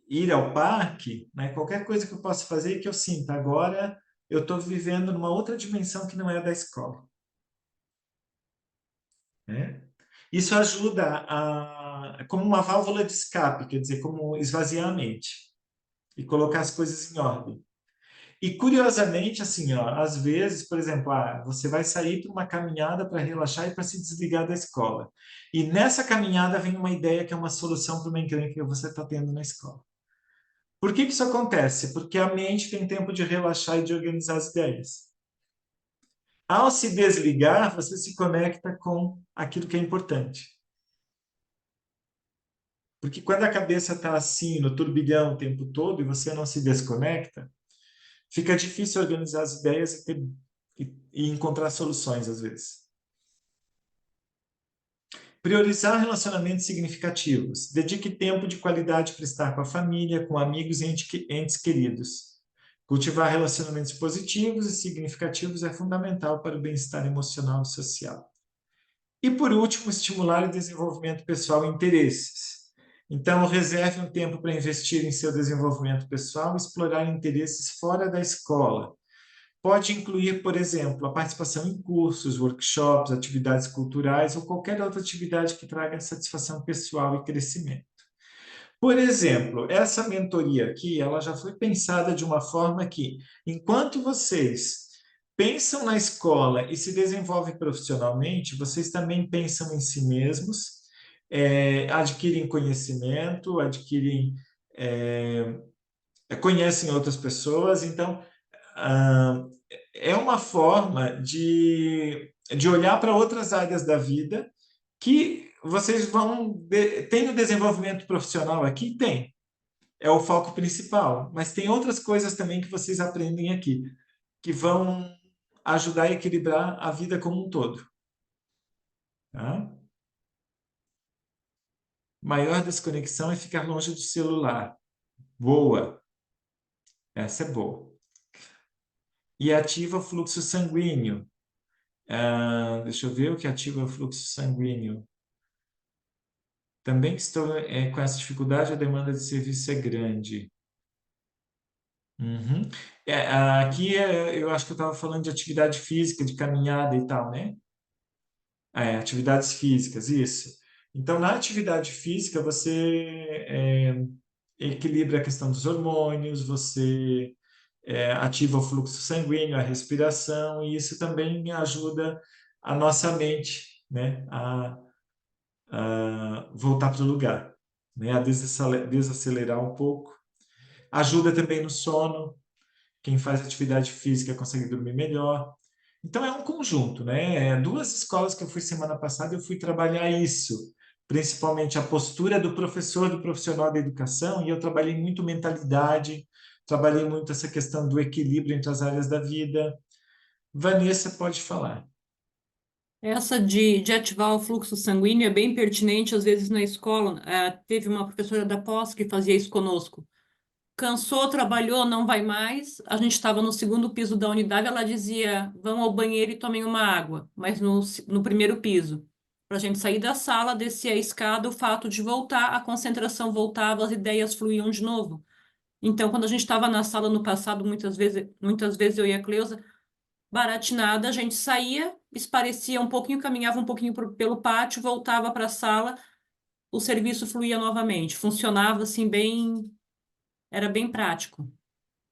ir ao parque, né? Qualquer coisa que eu possa fazer que eu sinta agora eu estou vivendo numa outra dimensão que não é a da escola, né? Isso ajuda como uma válvula de escape, quer dizer, como esvaziar a mente e colocar as coisas em ordem. E curiosamente, assim, ó, às vezes, por exemplo, você vai sair para uma caminhada para relaxar e para se desligar da escola. E nessa caminhada vem uma ideia que é uma solução para uma encrenca que você está tendo na escola. Por que isso acontece? Porque a mente tem tempo de relaxar e de organizar as ideias. Ao se desligar, você se conecta com aquilo que é importante. Porque quando a cabeça está assim, no turbilhão o tempo todo, e você não se desconecta, fica difícil organizar as ideias e encontrar soluções, às vezes. Priorizar relacionamentos significativos. Dedique tempo de qualidade para estar com a família, com amigos e entes queridos. Cultivar relacionamentos positivos e significativos é fundamental para o bem-estar emocional e social. E, por último, estimular o desenvolvimento pessoal e interesses. Então, reserve um tempo para investir em seu desenvolvimento pessoal e explorar interesses fora da escola. Pode incluir, por exemplo, a participação em cursos, workshops, atividades culturais ou qualquer outra atividade que traga satisfação pessoal e crescimento. Por exemplo, essa mentoria aqui, ela já foi pensada de uma forma que, enquanto vocês pensam na escola e se desenvolvem profissionalmente, vocês também pensam em si mesmos, adquirem conhecimento, conhecem outras pessoas, então ah, é uma forma de olhar para outras áreas da vida que vocês vão... Tem o desenvolvimento profissional aqui? Tem. É o foco principal. Mas tem outras coisas também que vocês aprendem aqui, que vão ajudar a equilibrar a vida como um todo. Tá? Maior desconexão é ficar longe do celular. Boa. Essa é boa. E ativa o fluxo sanguíneo. Deixa eu ver o que ativa o fluxo sanguíneo. Também estou com essa dificuldade, a demanda de serviço é grande. Uhum. Aqui eu acho que eu estava falando de atividade física, de caminhada e tal, né? Atividades físicas, isso. Então, na atividade física, você equilibra a questão dos hormônios, você ativa o fluxo sanguíneo, a respiração, e isso também ajuda a nossa mente, né, a voltar para o lugar, né, a desacelerar um pouco. Ajuda também no sono. Quem faz atividade física consegue dormir melhor. Então é um conjunto, né? Duas escolas que eu fui semana passada, eu fui trabalhar isso, principalmente a postura do professor, do profissional da educação, e eu trabalhei muito mentalidade, trabalhei muito essa questão do equilíbrio entre as áreas da vida. Vanessa pode falar. Essa de ativar o fluxo sanguíneo é bem pertinente, às vezes, na escola. Teve uma professora da pós que fazia isso conosco. Cansou, trabalhou, não vai mais. A gente estava no segundo piso da unidade, ela dizia: vão ao banheiro e tomem uma água, mas no primeiro piso. Para a gente sair da sala, descer a escada, o fato de voltar, a concentração voltava, as ideias fluíam de novo. Então, quando a gente estava na sala no passado, muitas vezes eu e a Cleusa, baratinada, a gente saía, esparecia um pouquinho, caminhava um pouquinho pelo pátio, voltava para a sala, o serviço fluía novamente. Funcionava assim bem, era bem prático.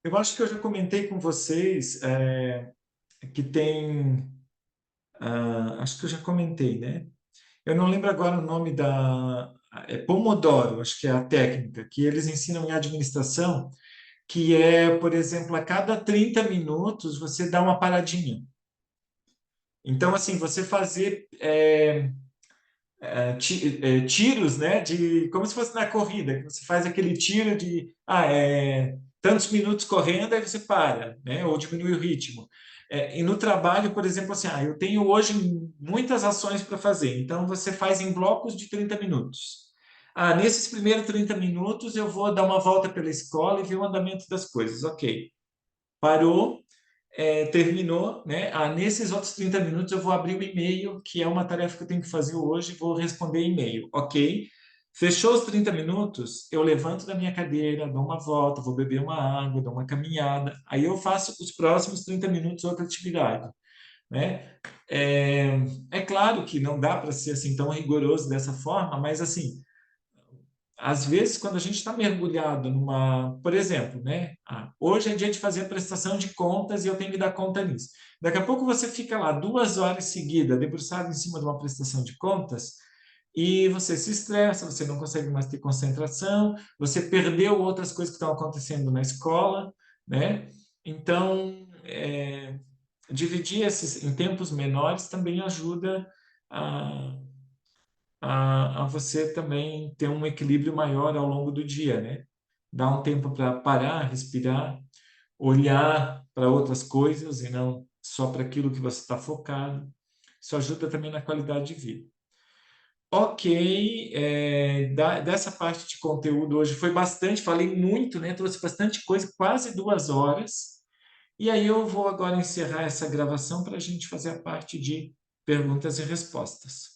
Eu acho que eu já comentei com vocês que tem. Acho que eu já comentei, né? Eu não lembro agora o nome da. É Pomodoro, acho que é a técnica, que eles ensinam em administração, que é, por exemplo, a cada 30 minutos você dá uma paradinha. Então, assim, você fazer tiros, né, de como se fosse na corrida, que você faz aquele tiro de tantos minutos correndo, aí você para, né, ou diminui o ritmo. E no trabalho, por exemplo, assim, eu tenho hoje muitas ações para fazer, então você faz em blocos de 30 minutos. Nesses primeiros 30 minutos eu vou dar uma volta pela escola e ver o andamento das coisas. Ok. Parou, terminou, né? Nesses outros 30 minutos eu vou abrir o e-mail, que é uma tarefa que eu tenho que fazer hoje, vou responder e-mail. Ok. Fechou os 30 minutos, eu levanto da minha cadeira, dou uma volta, vou beber uma água, dou uma caminhada. Aí eu faço os próximos 30 minutos outra atividade, né? É claro que não dá para ser assim tão rigoroso dessa forma, mas assim, às vezes, quando a gente está mergulhado numa, por exemplo, né? Hoje é dia de fazer a prestação de contas e eu tenho que dar conta nisso. Daqui a pouco você fica lá 2 horas seguidas, debruçado em cima de uma prestação de contas, e você se estressa, você não consegue mais ter concentração, você perdeu outras coisas que estão acontecendo na escola, né? Então, dividir esses em tempos menores também ajuda a a você também ter um equilíbrio maior ao longo do dia, né? Dar um tempo para parar, respirar, olhar para outras coisas e não só para aquilo que você está focado. Isso ajuda também na qualidade de vida. Ok, dessa parte de conteúdo hoje foi bastante, falei muito, né? Trouxe bastante coisa, quase 2 horas. E aí eu vou agora encerrar essa gravação para a gente fazer a parte de perguntas e respostas.